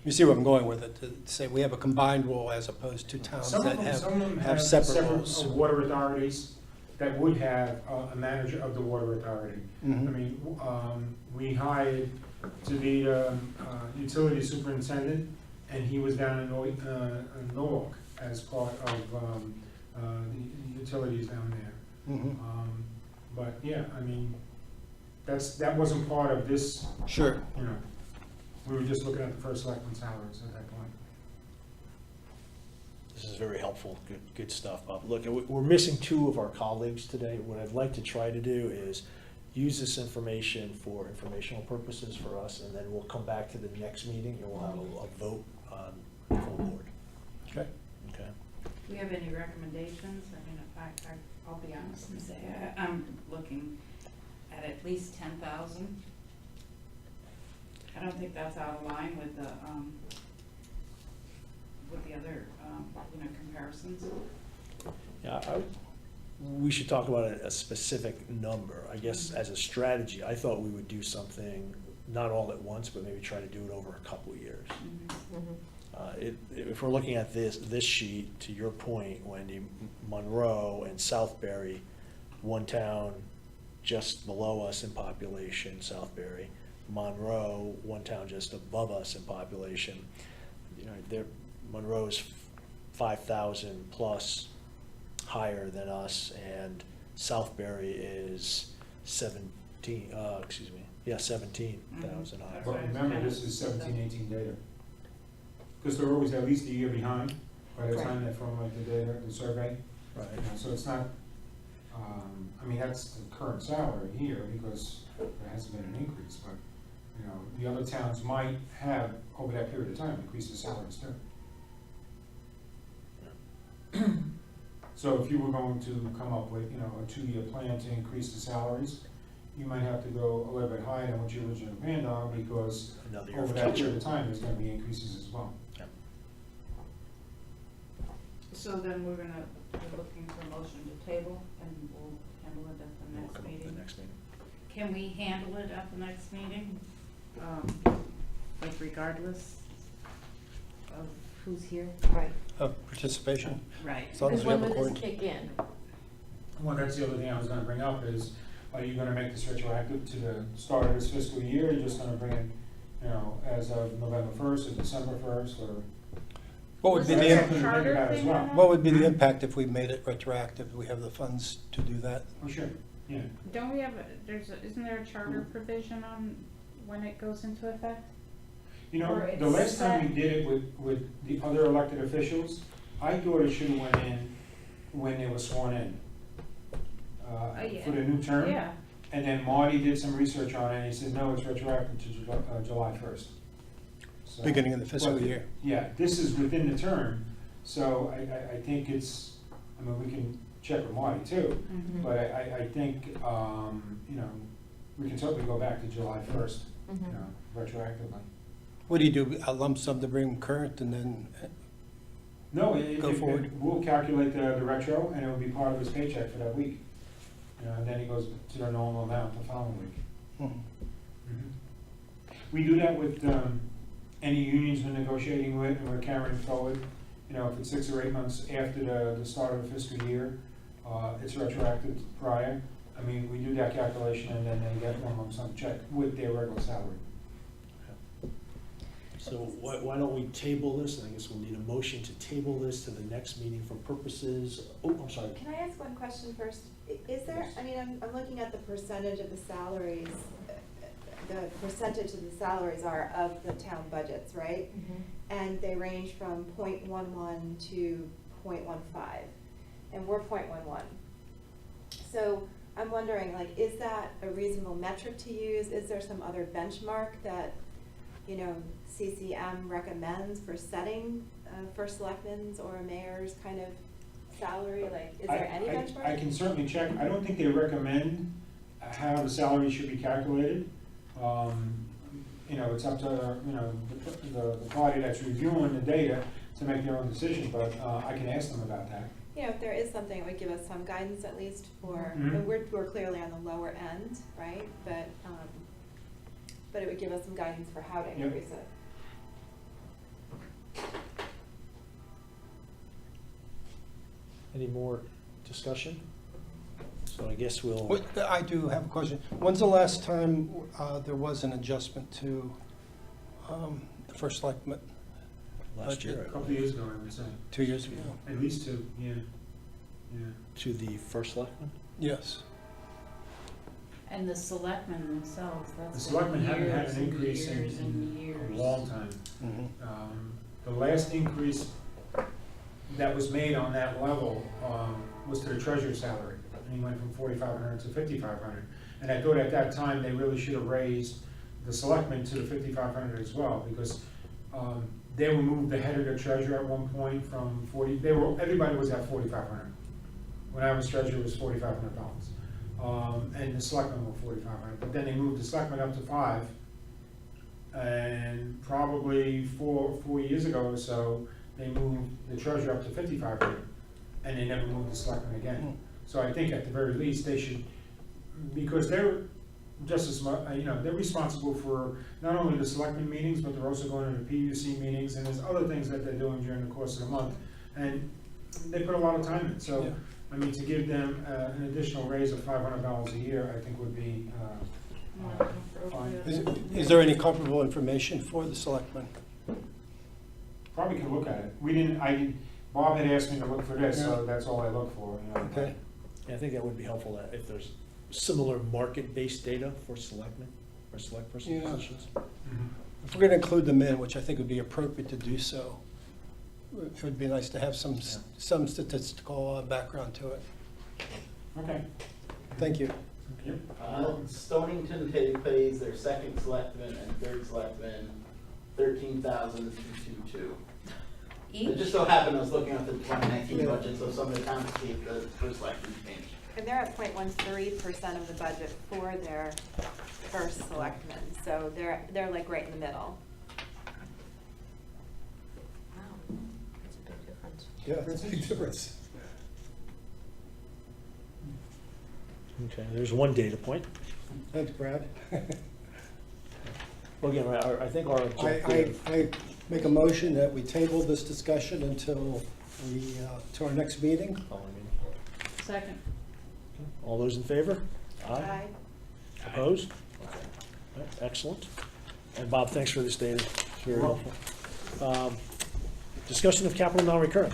[SPEAKER 4] You see where I'm going with it, to say we have a combined role as opposed to towns
[SPEAKER 2] Some
[SPEAKER 4] that
[SPEAKER 2] of them
[SPEAKER 4] have separate roles.
[SPEAKER 2] water authorities that would have a manager of the water authority. I
[SPEAKER 4] Mhm.
[SPEAKER 2] mean, we hired to be the utility superintendent, and he was down in Norwalk as part of the utilities down there.
[SPEAKER 4] Mhm.
[SPEAKER 2] But yeah, I mean, that wasn't part of this,
[SPEAKER 4] Sure.
[SPEAKER 2] you know, we were just looking at the first selectman salaries at that point.
[SPEAKER 1] This is very helpful, good stuff, Bob. Look, we're missing two of our colleagues today. What I'd like to try to do is use this information for informational purposes for us, and then we'll come back to the next meeting, and we'll have a vote on the full board.
[SPEAKER 4] Okay.
[SPEAKER 1] Okay?
[SPEAKER 3] Do you have any recommendations? I mean, I'll be honest and say, I'm looking at least 10,000. I don't think that's out of line with the other, comparisons.
[SPEAKER 1] Yeah, we should talk about a specific number. I guess as a strategy, I thought we would do something, not all at once, but maybe try to do it over a couple of years. If we're looking at this sheet, to your point, Wendy, Monroe and Southbury, one town just below us in population, Southbury. Monroe, one town just above us in population. Monroe's 5,000 plus higher than us, and Southbury is 17,000 higher.
[SPEAKER 2] But remember, this is 17-18 data. Because they're always at least a year behind by the time they formulate the data, the survey.
[SPEAKER 1] Right.
[SPEAKER 2] So it's not, I mean, that's the current salary here because there hasn't been an increase, but, the other towns might have, over that period of time, increased the salaries too. So if you were going to come up with, a 2-year plan to increase the salaries, you might have to go a little bit higher than what you originally planned on because
[SPEAKER 1] Another year
[SPEAKER 2] over
[SPEAKER 1] of
[SPEAKER 2] that
[SPEAKER 1] catch-up.
[SPEAKER 2] period of time, there's gonna be increases as well.
[SPEAKER 3] So then we're looking for a motion to table, and we'll handle it at the
[SPEAKER 1] We'll
[SPEAKER 3] next
[SPEAKER 1] come up with
[SPEAKER 3] meeting.
[SPEAKER 1] the next meeting.
[SPEAKER 3] Can we handle it at the next meeting? Like regardless of who's here?
[SPEAKER 9] Right.
[SPEAKER 4] Of participation,
[SPEAKER 3] Right.
[SPEAKER 4] as long as
[SPEAKER 9] Because
[SPEAKER 4] we have
[SPEAKER 9] when
[SPEAKER 4] a
[SPEAKER 9] would this
[SPEAKER 4] quorum.
[SPEAKER 9] kick in?
[SPEAKER 2] Well, that's the other thing I was gonna bring up is, are you gonna make this retroactive to the start of this fiscal year? Or you're just gonna bring it, as of November 1st or December 1st or?
[SPEAKER 4] What would be
[SPEAKER 2] That's
[SPEAKER 4] the,
[SPEAKER 2] something to think about as well.
[SPEAKER 4] what would be the impact if we made it retroactive? Do we have the funds to do that?
[SPEAKER 2] Oh, sure, yeah.
[SPEAKER 3] Don't we have, isn't there a charter provision on when it goes into effect? Or
[SPEAKER 2] The
[SPEAKER 3] it's
[SPEAKER 2] last time we
[SPEAKER 3] set-
[SPEAKER 2] did it with the other elected officials, I thought it should have went in when they were sworn in.
[SPEAKER 3] Yeah.
[SPEAKER 2] For the new term.
[SPEAKER 3] Yeah,
[SPEAKER 2] And then Marty did some research on it, and he said, no, it's retroactive to July 1st. So-
[SPEAKER 4] Beginning of the fiscal
[SPEAKER 2] But,
[SPEAKER 4] year.
[SPEAKER 2] Yeah, this is within the term, so I think we can check with Marty too,
[SPEAKER 3] Mhm.
[SPEAKER 2] but I think, we can certainly go back to July 1st, retroactively.
[SPEAKER 4] What do you do, a lump sum to bring them current and then,
[SPEAKER 2] No,
[SPEAKER 4] Go forward.
[SPEAKER 2] we'll calculate the retro, and it will be part of his paycheck for that week. And then he goes to the normal amount the following week.
[SPEAKER 4] hmm,
[SPEAKER 2] We do that with any unions we're negotiating with, and we're carrying forward. If it's 6 or 8 months after the start of the fiscal year, it's retroactive prior. I mean, we do that calculation and then they get one lump sum check with their regular salary.
[SPEAKER 1] So why don't we table this, and I guess we'll need a motion to table this to the next meeting for purposes, oh, I'm sorry.
[SPEAKER 5] Can I ask one question first? Is there, I mean, I'm looking at the percentage of the salaries, the percentage of the salaries are of the town budgets, right? And they range from 0.11 to 0.15, and we're 0.11. So I'm wondering, like, is that a reasonable metric to use? Is there some other benchmark that, you know, CCM recommends for setting first selectmen's or a mayor's kind of salary? Like, is there any benchmark?
[SPEAKER 2] I can certainly check. I don't think they recommend how the salary should be calculated. You know, it's up to, you know, the party that's reviewing the data to make their own decision, but I can ask them about that.
[SPEAKER 5] You know, if there is something, it would give us some guidance at least for,
[SPEAKER 2] Mhm.
[SPEAKER 5] and we're clearly on the lower end, right? But it would give us some guidance for how to
[SPEAKER 2] Yep.
[SPEAKER 5] increase it.
[SPEAKER 1] Any more discussion? So I guess we'll,
[SPEAKER 4] I do have a question. When's the last time there was an adjustment to the first selectment?
[SPEAKER 1] last year,
[SPEAKER 2] A couple of years ago, I would say.
[SPEAKER 4] 2 years ago?
[SPEAKER 2] At least two, yeah. Yeah.
[SPEAKER 1] to the first selectman?
[SPEAKER 4] Yes.
[SPEAKER 3] And the selectmen themselves,
[SPEAKER 2] The
[SPEAKER 3] that's
[SPEAKER 2] selectmen
[SPEAKER 3] been
[SPEAKER 2] haven't had
[SPEAKER 3] years
[SPEAKER 2] an
[SPEAKER 3] and
[SPEAKER 2] increase
[SPEAKER 3] years and
[SPEAKER 2] in
[SPEAKER 3] years.
[SPEAKER 2] a long time.
[SPEAKER 4] Mhm.
[SPEAKER 2] The last increase that was made on that level was to the treasurer's salary. And he went from 4,500 to 5,500. And I thought at that time, they really should have raised the selectmen to the 5,500 as well, because they were moved ahead of the treasurer at one point from 40, everybody was at 4,500. When I was treasurer, it was $4,500. And the selectmen were 4,500, but then they moved the selectmen up to 5. And probably four years ago or so, they moved the treasurer up to 5,500, and they never moved the selectmen again. So I think at the very least, they should, because they're just as much, you know, they're responsible for not only the selectmen meetings, but they're also going to the PUC meetings, and there's other things that they're doing during the course of the month. And they put a lot of time in, so,
[SPEAKER 4] Yeah.
[SPEAKER 2] I mean, to give them an additional raise of $500 a year, I think would be fine.
[SPEAKER 4] Is there any comparable information for the selectmen?
[SPEAKER 2] Probably could look at it. Bob had asked me to look for this, so that's all I look for, you know.
[SPEAKER 4] Okay.
[SPEAKER 1] Yeah, I think that would be helpful, that if there's similar market-based data for selectmen, or select person
[SPEAKER 4] Yeah.
[SPEAKER 1] positions.
[SPEAKER 2] Mhm.
[SPEAKER 4] If we're going to include them in, which I think would be appropriate to do so, it would be nice to have some statistical background to it.
[SPEAKER 2] Okay.
[SPEAKER 4] Thank you.
[SPEAKER 2] Yep.
[SPEAKER 10] Stonington pays their second selectman and third selectman $13,222. It
[SPEAKER 3] Each?
[SPEAKER 10] just so happened I was looking at the 2019 budget, so some of the towns gave the first selectman change.
[SPEAKER 5] And they're at 0.13% of the budget for their first selectmen, so they're like right in the middle.
[SPEAKER 9] Wow, that's a big difference.
[SPEAKER 4] Yeah, that's a big difference.
[SPEAKER 1] Okay, there's one data point.
[SPEAKER 4] Thanks, Brad.
[SPEAKER 1] Well, again, I think our objective,
[SPEAKER 4] I make a motion that we table this discussion until to our next meeting.
[SPEAKER 3] Second.
[SPEAKER 1] all those in favor?
[SPEAKER 5] Aye.
[SPEAKER 1] Opposed? Okay. All right, excellent. And Bob, thanks for this data, it's very
[SPEAKER 2] You're
[SPEAKER 1] helpful. Discussion of capital non-recurring.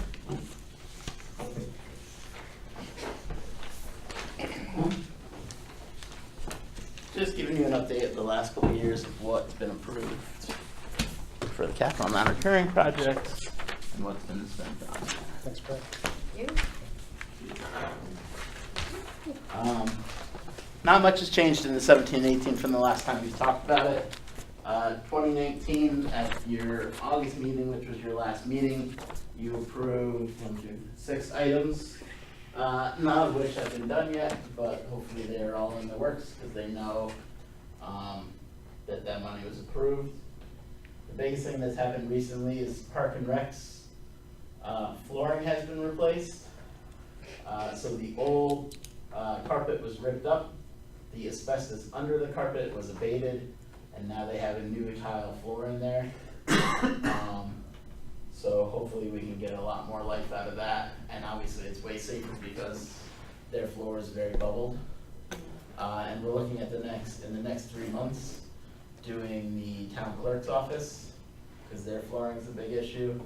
[SPEAKER 10] Just giving you an update of the last couple of years of what's been approved for the capital non-recurring projects and what's been spent on.
[SPEAKER 4] Thanks, Brad.
[SPEAKER 10] Not much has changed in the 17-18 from the last time we talked about it. 2019, at your August meeting, which was your last meeting, you approved 6 items, none of which have been done yet, but hopefully they're all in the works because they know that money was approved. The biggest thing that's happened recently is Park and Rec's flooring has been replaced. So the old carpet was ripped up, the asbestos under the carpet was abated, and now they have a new tile floor in there. So hopefully we can get a lot more life out of that, and obviously it's way safer because their floor is very bubbled. And we're looking at in the next 3 months, doing the town clerk's office, because their flooring is a big issue.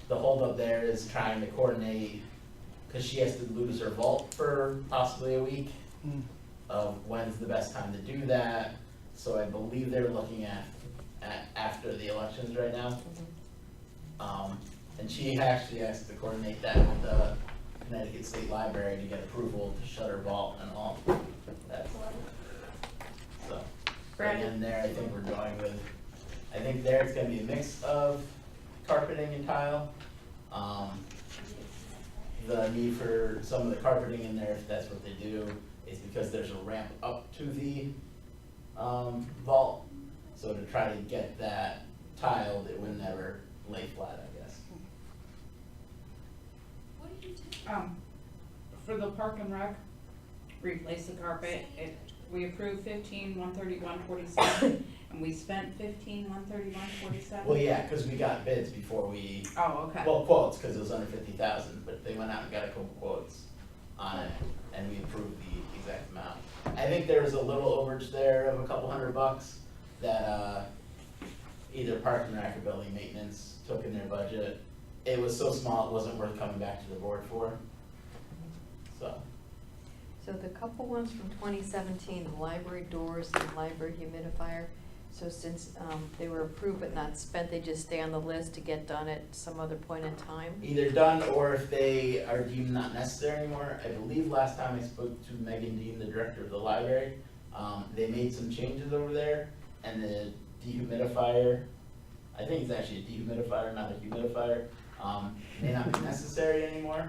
[SPEAKER 10] The holdup there is trying to coordinate, because she has to lose her vault for possibly a week, of when's the best time to do that. So I believe they're looking at after the elections right now. And she actually has to coordinate that with the Connecticut State Library to get approval to shut her vault and all. That's, so, again, there I think we're going with, I think there it's gonna be a mix of carpeting and tile. The need for some of the carpeting in there, if that's what they do, is because there's a ramp up to the vault. So to try to get that tiled, it would never lay flat, I guess.
[SPEAKER 8] For the park and rec, replace the carpet, we approved 15,131.47, and we spent 15,131.47.
[SPEAKER 10] Well, yeah, because we got bids before we,
[SPEAKER 8] Oh, okay.
[SPEAKER 10] well, quotes, because it was under 50,000, but they went out and got a couple quotes on it, and we approved the exact amount. I think there was a little overage there of a couple $100 that either park and rec or building maintenance took in their budget. It was so small, it wasn't worth coming back to the board for, so.
[SPEAKER 9] So the couple ones from 2017, the library doors and library humidifier, so since they were approved but not spent, they just stay on the list to get done at some other point in time?
[SPEAKER 10] Either done, or if they are deemed not necessary anymore. I believe last time I spoke to Megan Dean, the director of the library, they made some changes over there, and the dehumidifier, I think it's actually a dehumidifier, not a humidifier, may not be necessary anymore.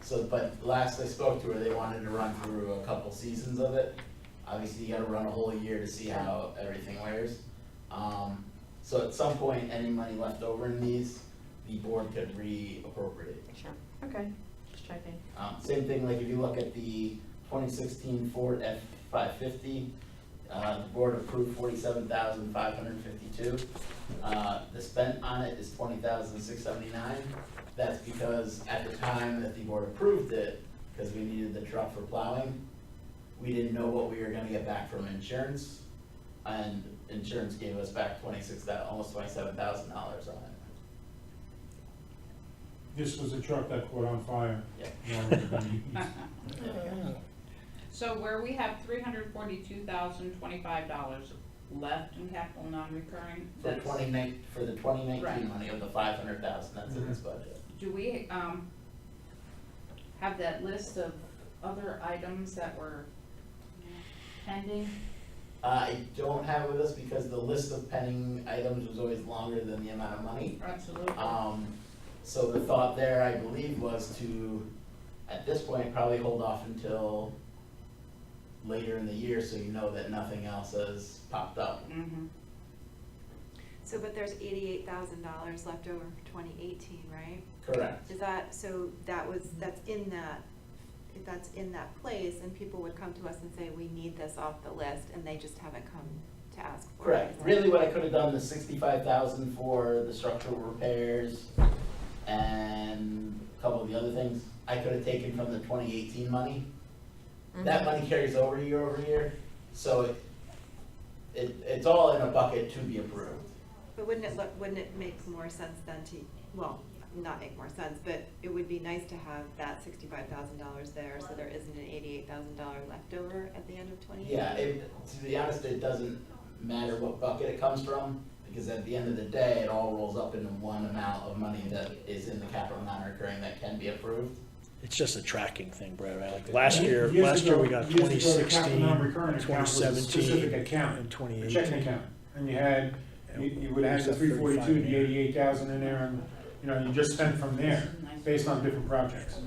[SPEAKER 10] So, but last I spoke to her, they wanted to run through a couple seasons of it. Obviously, you gotta run a whole year to see how everything wears. So at some point, any money left over in these, the board could reappropriate.
[SPEAKER 9] Sure. Okay, just checking.
[SPEAKER 10] Same thing, like if you look at the 2016 Ford F-550, the board approved $47,552. The spent on it is $20,679. That's because at the time that the board approved it, because we needed the truck for plowing, we didn't know what we were gonna get back from insurance, and insurance gave us back almost $27,000 on it.
[SPEAKER 2] This was a truck that caught on fire.
[SPEAKER 10] Yeah.
[SPEAKER 8] So where we have $342,025 left in capital non-recurring,
[SPEAKER 10] For
[SPEAKER 8] that's,
[SPEAKER 10] 2019
[SPEAKER 8] Right.
[SPEAKER 10] money of the 500,000 that's in this budget.
[SPEAKER 8] do we, have that list of other items that were pending?
[SPEAKER 10] I don't have it with us because the list of pending items was always longer than the amount of money.
[SPEAKER 8] Absolutely.
[SPEAKER 10] So the thought there, I believe, was to, at this point, probably hold off until later in the year so you know that nothing else has popped up.
[SPEAKER 8] Mm-hmm.
[SPEAKER 5] So, but there's $88,000 left over for 2018, right?
[SPEAKER 10] Correct.
[SPEAKER 5] Is that, so that's in that, if that's in that place, and people would come to us and say, we need this off the list, and they just haven't come to ask for it.
[SPEAKER 10] Correct. Really what I could have done is 65,000 for the structural repairs and a couple of the other things. I could have taken from the 2018 money. That money carries over year, so it's all in a bucket to be approved.
[SPEAKER 5] But wouldn't it make more sense then to, well, not make more sense, but it would be nice to have that $65,000 there, so there isn't an $88,000 left over at the end of 2018?
[SPEAKER 10] Yeah, to be honest, it doesn't matter what bucket it comes from, because at the end of the day, it all rolls up into one amount of money that is in the capital non-recurring that can be approved.
[SPEAKER 1] It's just a tracking thing, Brad, right? Like last year
[SPEAKER 2] Years
[SPEAKER 1] we
[SPEAKER 2] ago-
[SPEAKER 1] got
[SPEAKER 2] years ago, the
[SPEAKER 1] 2016,
[SPEAKER 2] capital non-recurring account was a
[SPEAKER 1] 2017,
[SPEAKER 2] specific account,
[SPEAKER 1] and
[SPEAKER 2] a
[SPEAKER 1] 2018.
[SPEAKER 2] checking account, and you had, you would have the 342, the 88,000 in there, and, you know, you just spent from there, based on different projects.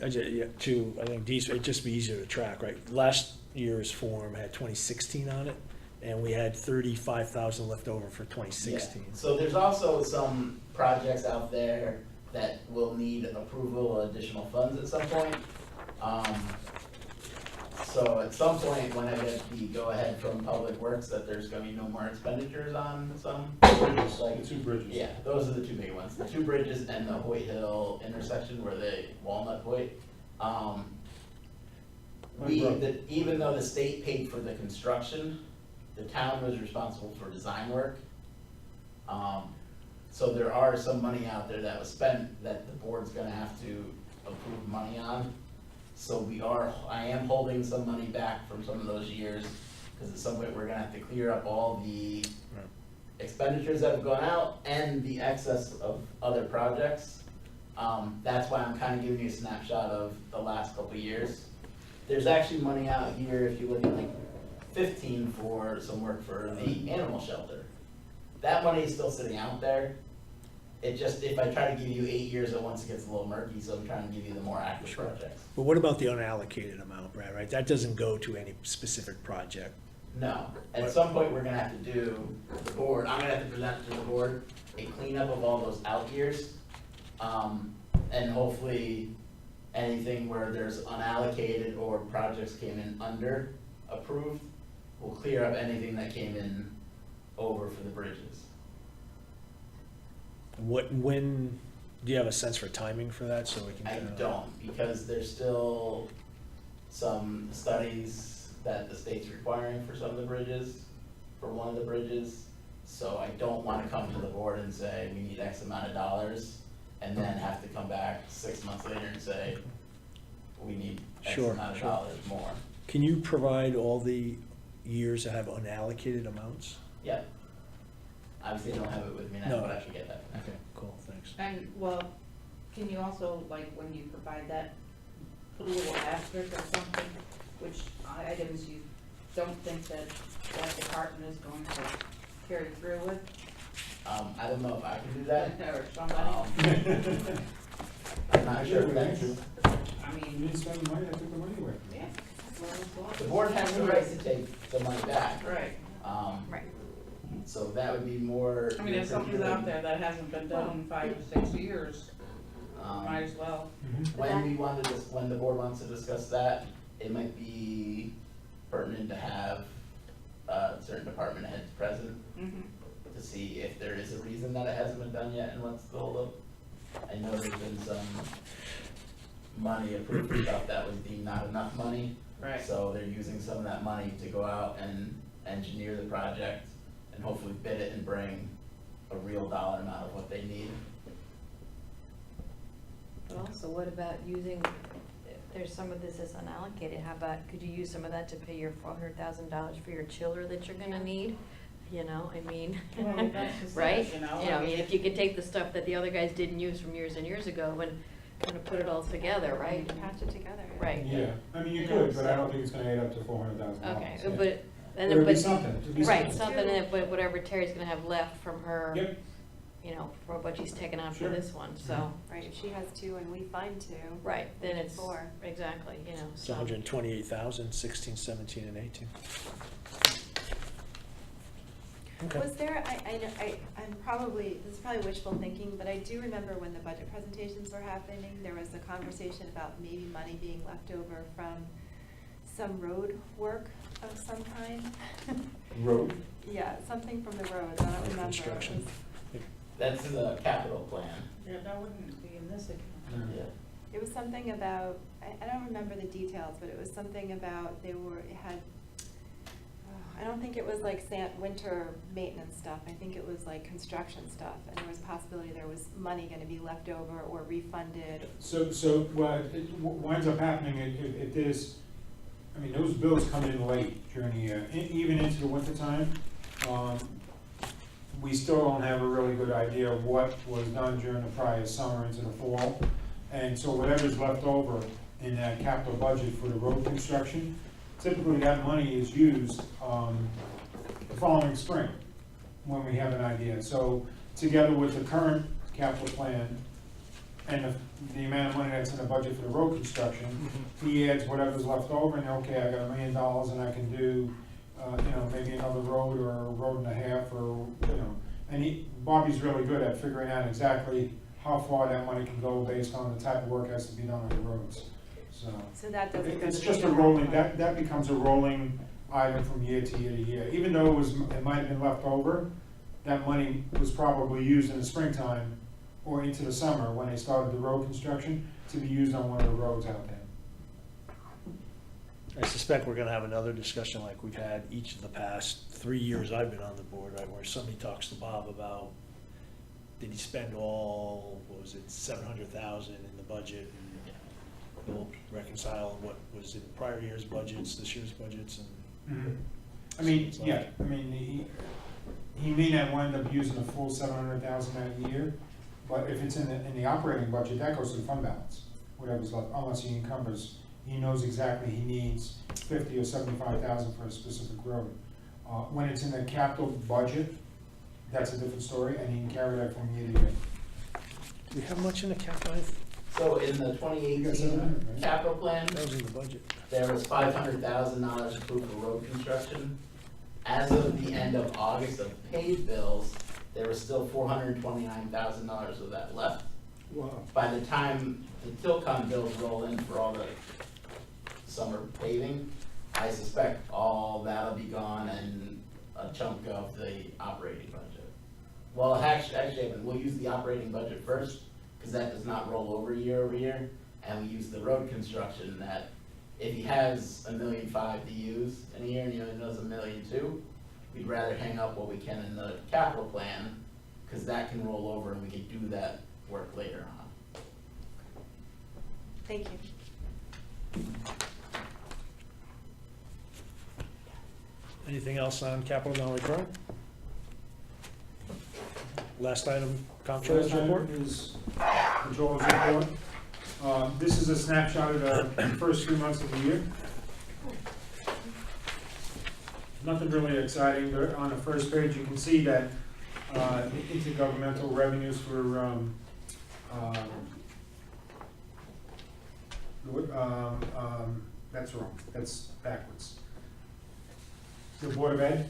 [SPEAKER 1] I think these, it'd just be easier to track, right? Last year's form had 2016 on it, and we had 35,000 left over for 2016.
[SPEAKER 10] Yeah. So there's also some projects out there that will need approval of additional funds at some point. So at some point, when I get the go-ahead from Public Works that there's gonna be no more expenditures on some,
[SPEAKER 2] Bridges, the two bridges.
[SPEAKER 10] yeah, those are the two big ones. The two bridges and the Hoyt Hill intersection where they Walnut Hoyt. Even though the state paid for the construction, the town was responsible for design work. So there are some money out there that was spent that the board's gonna have to approve money on. So I am holding some money back from some of those years, because at some point we're gonna have to clear up all the expenditures that have gone out and the excess of other projects. That's why I'm kinda giving you a snapshot of the last couple of years. There's actually money out here, if you look at like 15 for some work for the animal shelter. That money is still sitting out there. It just, if I try to give you 8 years at once, it gets a little murky, so I'm trying to give you the more active projects.
[SPEAKER 1] But what about the unallocated amount, Brad, right? That doesn't go to any specific project.
[SPEAKER 10] No, at some point, we're gonna have to do, the board, I'm gonna have to present to the board a cleanup of all those out years. And hopefully, anything where there's unallocated or projects came in under approved, will clear up anything that came in over for the bridges.
[SPEAKER 1] When, do you have a sense for timing for that, so we can?
[SPEAKER 10] I
[SPEAKER 1] kinda-
[SPEAKER 10] don't, because there's still some studies that the state's requiring for some of the bridges, for one of the bridges. So I don't wanna come to the board and say, we need X amount of dollars, and then have to come back 6 months later and say, we need X
[SPEAKER 1] Sure,
[SPEAKER 10] amount of
[SPEAKER 1] sure.
[SPEAKER 10] dollars more.
[SPEAKER 1] Can you provide all the years that have unallocated amounts?
[SPEAKER 10] Yep. Obviously, I don't have it with me now,
[SPEAKER 1] No.
[SPEAKER 10] but I should get that.
[SPEAKER 1] Okay, cool, thanks.
[SPEAKER 8] And, well, can you also, like, when you provide that, put a little asterisk or something, which items you don't think that that department is going to carry through with?
[SPEAKER 10] I don't know if I can do that.
[SPEAKER 8] Or somebody,
[SPEAKER 10] I'm not sure if that's,
[SPEAKER 8] I
[SPEAKER 2] You
[SPEAKER 8] mean,
[SPEAKER 2] didn't spend the money, I took the money away.
[SPEAKER 8] yeah.
[SPEAKER 10] the board has the right to take the money back.
[SPEAKER 8] Right.
[SPEAKER 9] Right.
[SPEAKER 10] So that would be more.
[SPEAKER 8] I mean, if something's out there that hasn't been done in 5 to 6 years, might as well.
[SPEAKER 10] When the board wants to discuss that, it might be pertinent to have, certain department heads present
[SPEAKER 8] Mhm.
[SPEAKER 10] to see if there is a reason that it hasn't been done yet and what's the holdup. I know there's been some money approved for stuff that was deemed not enough money.
[SPEAKER 8] Right.
[SPEAKER 10] So they're using some of that money to go out and engineer the project and hopefully bid it and bring a real dollar amount of what they need.
[SPEAKER 9] But also, what about using, if there's some of this that's unallocated, how about, could you use some of that to pay your $400,000 for your chiller that you're gonna need? You know, I mean,
[SPEAKER 8] Well, that's just it,
[SPEAKER 9] right?
[SPEAKER 8] you know,
[SPEAKER 9] I mean, if you could take the stuff that the other guys didn't use from years and years ago and kind of put it all together, right?
[SPEAKER 5] Patch it together.
[SPEAKER 9] Right.
[SPEAKER 2] Yeah, I mean, you
[SPEAKER 9] Yeah,
[SPEAKER 2] could, but I
[SPEAKER 9] so-
[SPEAKER 2] don't think it's gonna add up to $400,000.
[SPEAKER 9] Okay,
[SPEAKER 2] yeah.
[SPEAKER 9] but, and
[SPEAKER 2] But
[SPEAKER 9] then,
[SPEAKER 2] it'd be
[SPEAKER 9] but,
[SPEAKER 2] something, it'd be
[SPEAKER 9] right,
[SPEAKER 2] something.
[SPEAKER 9] something, in it, but whatever Terry's gonna have left from her,
[SPEAKER 2] Yep,
[SPEAKER 9] you know, for what she's taken out for
[SPEAKER 2] Sure.
[SPEAKER 9] this one, so,
[SPEAKER 2] Mhm.
[SPEAKER 5] Right, if she has 2 and we find 2.
[SPEAKER 9] right, then it's,
[SPEAKER 5] 4.
[SPEAKER 9] exactly, you know,
[SPEAKER 1] It's
[SPEAKER 9] so.
[SPEAKER 1] 128,000, 16, 17, and 18. Okay.
[SPEAKER 5] Was there, I'm probably, this is probably wishful thinking, but I do remember when the budget presentations were happening, there was a conversation about maybe money being left over from some road work of some kind.
[SPEAKER 2] road,
[SPEAKER 5] Yeah, something from the roads, I don't remember. It
[SPEAKER 1] Construction.
[SPEAKER 5] was-
[SPEAKER 10] That's the capital plan.
[SPEAKER 8] Yeah, that wouldn't be in this account.
[SPEAKER 10] Yeah.
[SPEAKER 5] It was something about, I don't remember the details, but it was something about, it had, I don't think it was like winter maintenance stuff, I think it was like construction stuff, and there was a possibility there was money gonna be left over or refunded.
[SPEAKER 2] so what winds up happening, if there's, I mean, those bills come in late during the year, even into the winter time. We still don't have a really good idea of what was done during the prior summer into the fall. And so whatever's left over in that capital budget for the road construction, typically that money is used the following spring, when we have an idea. So together with the current capital plan and the amount of money that's in the budget for the road construction, he adds whatever's left over, and okay, I got $1 million and I can do, maybe another road or a road and a half, or, and Bobby's really good at figuring out exactly how far that money can go based on the type of work that has to be done on the roads, so.
[SPEAKER 5] So that doesn't go
[SPEAKER 2] It's
[SPEAKER 5] to
[SPEAKER 2] just
[SPEAKER 5] the
[SPEAKER 2] a rolling,
[SPEAKER 5] general
[SPEAKER 2] that becomes a rolling item from year to year to year. Even though it might have been left over, that money was probably used in the springtime or into the summer when they started the road construction to be used on one of the roads out there.
[SPEAKER 1] I suspect we're gonna have another discussion like we've had each of the past 3 years I've been on the board, right, where somebody talks to Bob about, did he spend all, what was it, 700,000 in the budget? And we'll reconcile what was in prior year's budgets, this year's budgets, and
[SPEAKER 2] I mean, yeah, I mean, he may not wind up using the full 700,000 that year, but if it's in the operating budget, that goes to the fund balance, whatever's left, unless he encumbers, he knows exactly he needs 50 or 75,000 for a specific road. When it's in the capital budget, that's a different story, and he can carry that from year to year.
[SPEAKER 1] do we have much in the capital?
[SPEAKER 10] So in the
[SPEAKER 2] You got
[SPEAKER 10] 2018
[SPEAKER 2] 700, right?
[SPEAKER 10] capital plan,
[SPEAKER 1] That was in the budget.
[SPEAKER 10] there was $500,000 approved for road construction. As of the end of August of paid bills, there was still $429,000 of that left.
[SPEAKER 4] Wow.
[SPEAKER 10] By the time the Tilcon bills roll in for all the summer paving, I suspect all that'll be gone and a chunk of the operating budget. Well, actually, we'll use the operating budget first, because that does not roll over year, and we use the road construction that, if he has $1.5 million to use in a year and he only knows $1.2 million, we'd rather hang up what we can in the capital plan, because that can roll over and we can do that work later on.
[SPEAKER 7] Thank you.
[SPEAKER 1] Anything else on capital non-recurring? Last item, comptroller's
[SPEAKER 2] First item
[SPEAKER 1] report?
[SPEAKER 2] is controller's report. This is a snapshot of the first 3 months of the year. Nothing really exciting, but on the first page, you can see that the intergovernmental revenues for that's wrong, that's backwards. The Board of Ed,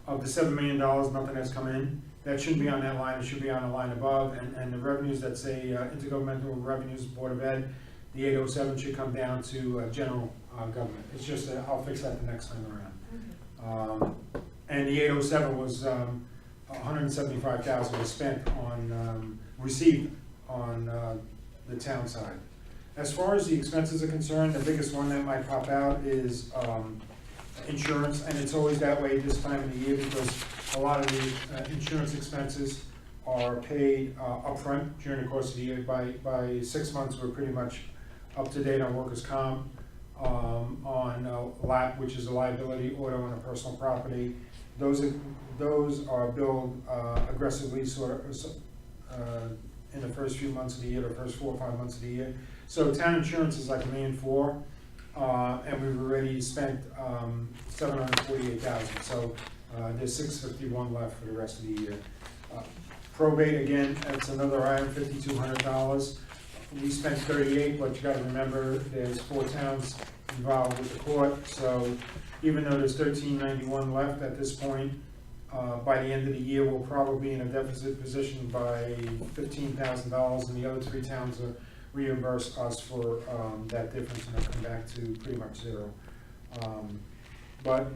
[SPEAKER 2] of the $7 million, nothing has come in. That shouldn't be on that line, it should be on the line above, and the revenues that say intergovernmental revenues, Board of Ed, the 807 should come down to general government. It's just, I'll fix that the next time around. And the 807 was 175,000 was spent on, received on the town side. As far as the expenses are concerned, the biggest one that might pop out is insurance, and it's always that way this time of the year because a lot of the insurance expenses are paid upfront during the course of the year. By 6 months, we're pretty much up to date on workers' comp, on LAP, which is a liability, auto, and a personal property. Those are billed aggressively sort of in the first few months of the year, the first 4 or 5 months of the year. So town insurance is like $1.4 million. And we've already spent $748,000, so there's $651 left for the rest of the year. Probate, again, that's another item, $5,200. We spent $38, but you gotta remember, there's 4 towns involved with the court, so even though there's $1,391 left at this point, by the end of the year, we'll probably be in a deficit position by $15,000, and the other 3 towns are reimburse us for that difference, and it'll come back to pretty much zero. But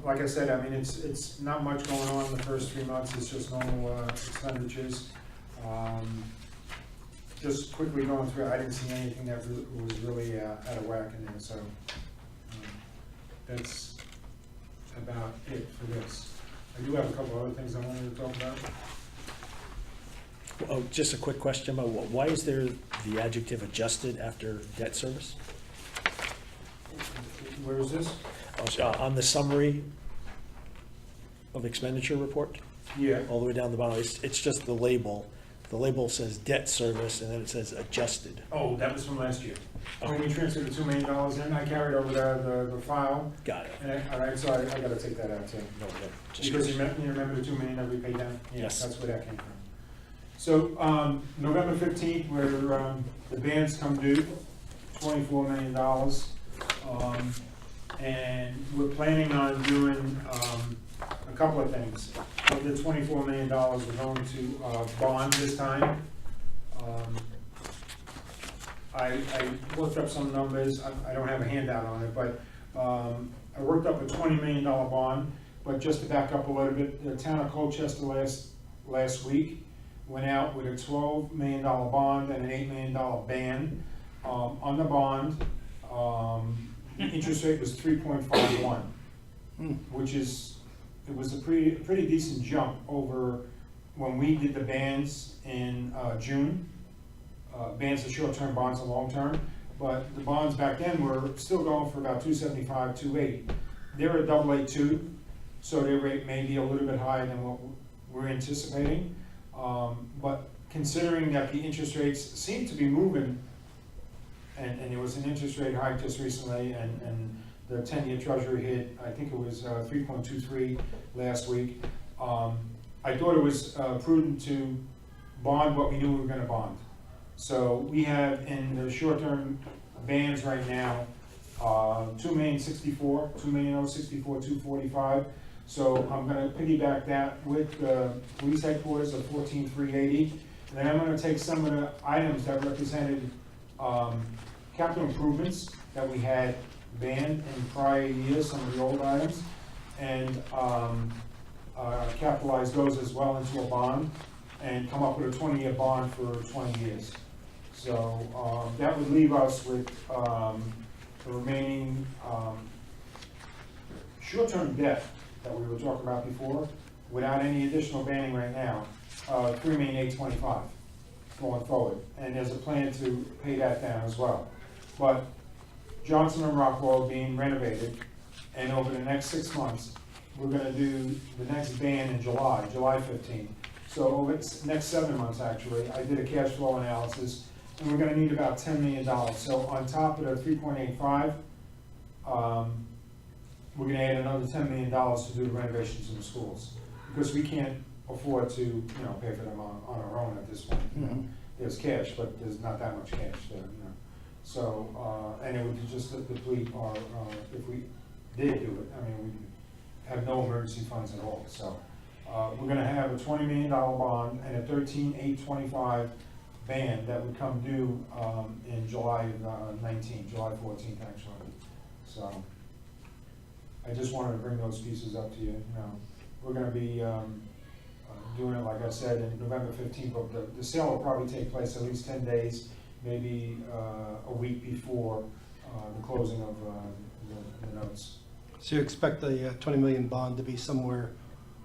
[SPEAKER 2] like I said, I mean, it's not much going on in the first 3 months. It's just normal expenditures. Just quickly going through, I didn't see anything that was really out of whack in there. So that's about it for this. I do have a couple other things I wanted to talk about.
[SPEAKER 1] Oh, just a quick question about why is there the adjective adjusted after debt service?
[SPEAKER 2] Where is this?
[SPEAKER 1] On the summary of expenditure report,
[SPEAKER 2] Yeah.
[SPEAKER 1] all the way down the bottom, it's just the label. The label says debt service, and then it says adjusted.
[SPEAKER 2] Oh, that was from last year. When we transferred the $2 million in, I carried over the file.
[SPEAKER 1] Got it.
[SPEAKER 2] And all right, so I gotta take that out too.
[SPEAKER 1] No, just
[SPEAKER 2] Because you remember the $2 million that we paid down? Yeah,
[SPEAKER 1] Yes.
[SPEAKER 2] that's where that came from. So, November 15th, where the bands come due, $24 million. And we're planning on doing a couple of things. Of the $24 million, we're going to bond this time. I looked up some numbers. I don't have a handout on it, but I worked up a $20 million bond. But just to back up a little bit, the town of Colchester last week went out with a $12 million bond and an $8 million ban. On the bond, the interest rate was 3.51, which is, it was a pretty decent jump over when we did the bands in June. Bands are short-term, bonds are long-term, but the bonds back then were still going for about 275, 280. They're a AA2, so their rate may be a little bit higher than what we're anticipating. But considering that the interest rates seem to be moving, and there was an interest rate hike just recently, and the 10-year treasury hit, I think it was 3.23 last week. I thought it was prudent to bond what we knew we were gonna bond. So we have in the short-term bands right now, 2,064,245. So I'm gonna piggyback that with the police headquarters of 14,380. And then I'm gonna take some of the items that represented capital improvements that we had banned in prior years, some of the old items, and capitalize those as well into a bond and come up with a 20-year bond for 20 years. So that would leave us with the remaining short-term debt that we were talking about before, without any additional banning right now, $3,825 going forward. And there's a plan to pay that down as well. But Johnson and Rockwell being renovated, and over the next 6 months, we're gonna do the next ban in July 15th. So over the next 7 months, actually, I did a cash flow analysis, and we're gonna need about $10 million. So on top of the 3.85, we're gonna add another $10 million to do the renovations in the schools. Because we can't afford to, pay for them on our own at this point. There's cash, but there's not that much cash there, So, and it would just deplete our, if we did do it, we have no emergency funds at all. So, we're gonna have a $20 million bond and a 13,825 ban that would come due, in July 19th, July 14th, actually. So, I just wanted to bring those pieces up to you. We're gonna be, doing it, like I said, in November 15th, but the sale will probably take place at least 10 days, maybe a week before the closing of the notes.
[SPEAKER 4] So you expect the 20 million bond to be somewhere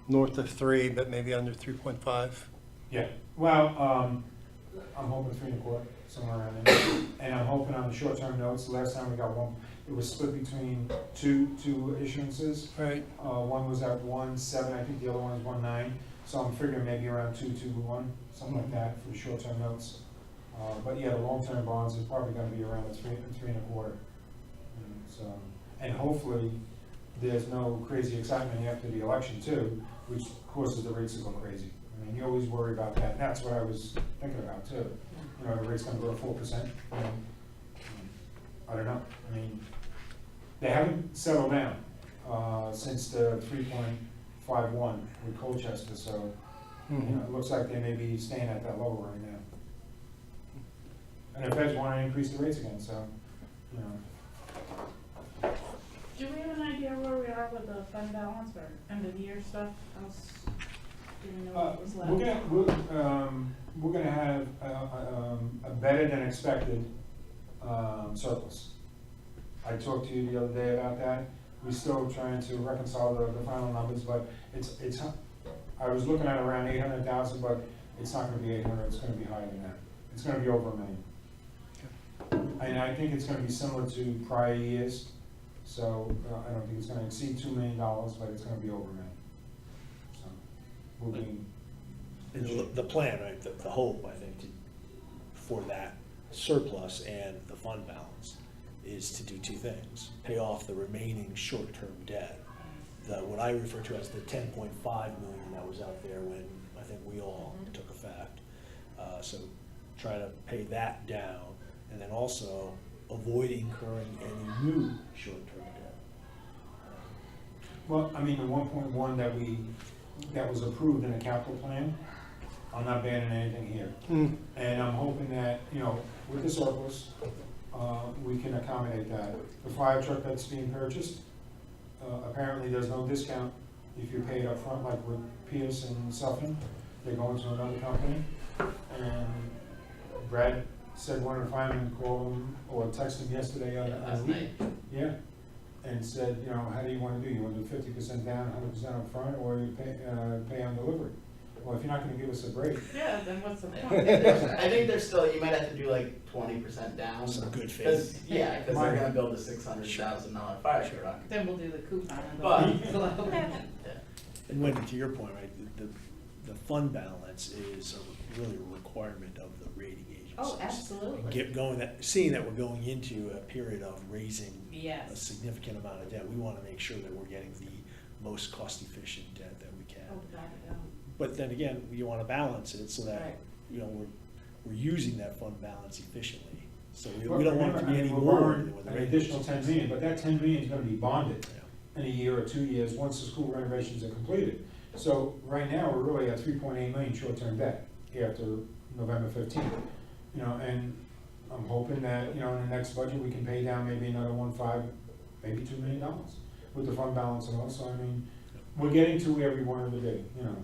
[SPEAKER 4] north of 3, but maybe under 3.5?
[SPEAKER 2] Yeah, well, I'm hoping 3.25, somewhere around there. And I'm hoping on the short-term notes, the last time we got one, it was split between two issuances.
[SPEAKER 4] Right.
[SPEAKER 2] One was at 1.7, I think the other one is 1.9. So I'm figuring maybe around 2.21, something like that for the short-term notes. But yeah, the long-term bonds is probably gonna be around 3.25. So, and hopefully, there's no crazy excitement after the election too, which causes the rates to go crazy. You always worry about that, and that's what I was thinking about too. The rate's gonna go to 4%. I don't know. They haven't settled down since the 3.51 with Colchester, so it looks like they may be staying at that level right now. And the Feds want to increase the rates again, so,
[SPEAKER 8] Do we have an idea where we are with the fund balance or end of year stuff? Else, do we know what was left?
[SPEAKER 2] We're gonna have a better than expected surplus. I talked to you the other day about that. We're still trying to reconcile the final numbers, but it's. I was looking at around 800,000, but it's not gonna be 800, it's gonna be higher than that. It's gonna be over $1 million. And I think it's gonna be similar to prior years, so I don't think it's gonna exceed $2 million, but it's gonna be over $1 million. So, we'll be.
[SPEAKER 1] And the plan, right, the hope, I think, for that surplus and the fund balance is to do two things: pay off the remaining short-term debt, what I refer to as the 10.5 million that was out there when I think we all took effect. So try to pay that down, and then also avoid incurring any new short-term debt.
[SPEAKER 2] Well, the 1.1 that was approved in the capital plan, I'm not banning anything here. And I'm hoping that, with the surplus, we can accommodate that. The fire truck that's being purchased, apparently there's no discount if you pay it up front, like with Pierce and Suffolk. They're going to another company. And Brad said one of the firemen called him or texted him yesterday on
[SPEAKER 10] Last night.
[SPEAKER 2] Yeah, and said, you know, how do you wanna do? You wanna do 50% down, 100% up front, or you pay on delivery? Well, if you're not gonna give us a break,
[SPEAKER 8] Yeah, then what's the point?
[SPEAKER 10] I think there's still, you might have to do like 20% down.
[SPEAKER 1] Some good faith.
[SPEAKER 10] 'Cause- Yeah, because they're gonna build a $600,000 fire truck.
[SPEAKER 8] Then we'll do the coupon.
[SPEAKER 10] But-
[SPEAKER 8] and
[SPEAKER 1] And when, to your point, right, the fund balance is really a requirement of the rating agencies.
[SPEAKER 8] Oh,
[SPEAKER 1] And
[SPEAKER 8] absolutely.
[SPEAKER 1] seeing that we're going into a period of raising a
[SPEAKER 8] Yes.
[SPEAKER 1] significant amount of debt, we wanna make sure that we're getting the most cost-efficient debt that we can.
[SPEAKER 8] Oh, without a doubt.
[SPEAKER 1] But then again, you wanna balance it so that,
[SPEAKER 8] Right.
[SPEAKER 1] you know, we're using that fund balance efficiently. So we
[SPEAKER 2] Well,
[SPEAKER 1] don't want it to
[SPEAKER 2] remember,
[SPEAKER 1] be
[SPEAKER 2] I
[SPEAKER 1] any
[SPEAKER 2] mean, we're
[SPEAKER 1] more
[SPEAKER 2] borrowing
[SPEAKER 1] than what the
[SPEAKER 2] an
[SPEAKER 1] rating
[SPEAKER 2] additional
[SPEAKER 1] agencies.
[SPEAKER 2] 10 million, but that 10 million is gonna be bonded
[SPEAKER 1] Yeah.
[SPEAKER 2] in a year or 2 years, once the school renovations are completed. So right now, we're really at 3.8 million short-term debt after November 15th. You know, and I'm hoping that, you know, in the next budget, we can pay down maybe another 1.5, maybe $2 million with the fund balance and also, I mean, we're getting to where we wanted to be, you know.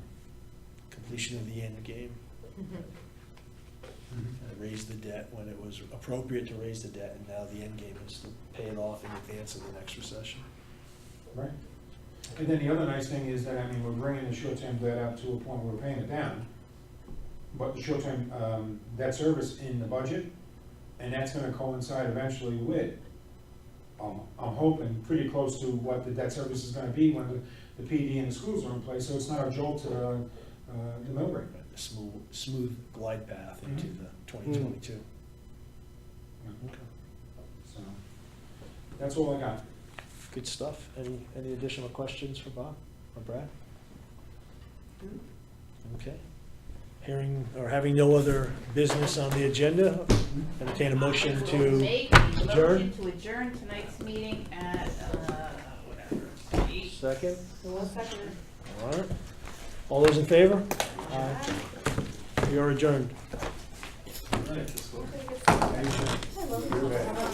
[SPEAKER 1] Completion of the end game. Raise the debt when it was appropriate to raise the debt, and now the end game is to pay it off in advance of the next recession.
[SPEAKER 2] Right. And then the other nice thing is that, I mean, we're bringing the short-term debt up to a point where we're paying it down. But the short-term debt service in the budget, and that's gonna coincide eventually with, I'm hoping, pretty close to what the debt service is gonna be when the PD and the schools are in place, so it's not a jolt to the mill rate.
[SPEAKER 1] The smooth glide path into
[SPEAKER 2] Mhm.
[SPEAKER 1] the 2022. Okay.
[SPEAKER 2] So, that's all I got.
[SPEAKER 1] Good stuff. Any additional questions for Bob or Brad? Okay. Hearing or having no other business on the agenda, entertain a motion
[SPEAKER 8] I will
[SPEAKER 1] to
[SPEAKER 8] make a
[SPEAKER 1] adjourn.
[SPEAKER 8] motion to adjourn tonight's meeting at, whatever, 8.
[SPEAKER 1] Second.
[SPEAKER 5] One second.
[SPEAKER 1] All right. All those in favor? Aye. We are adjourned.
[SPEAKER 2] Right.
[SPEAKER 5] Pretty good stuff.
[SPEAKER 2] Thank you.
[SPEAKER 5] I love it.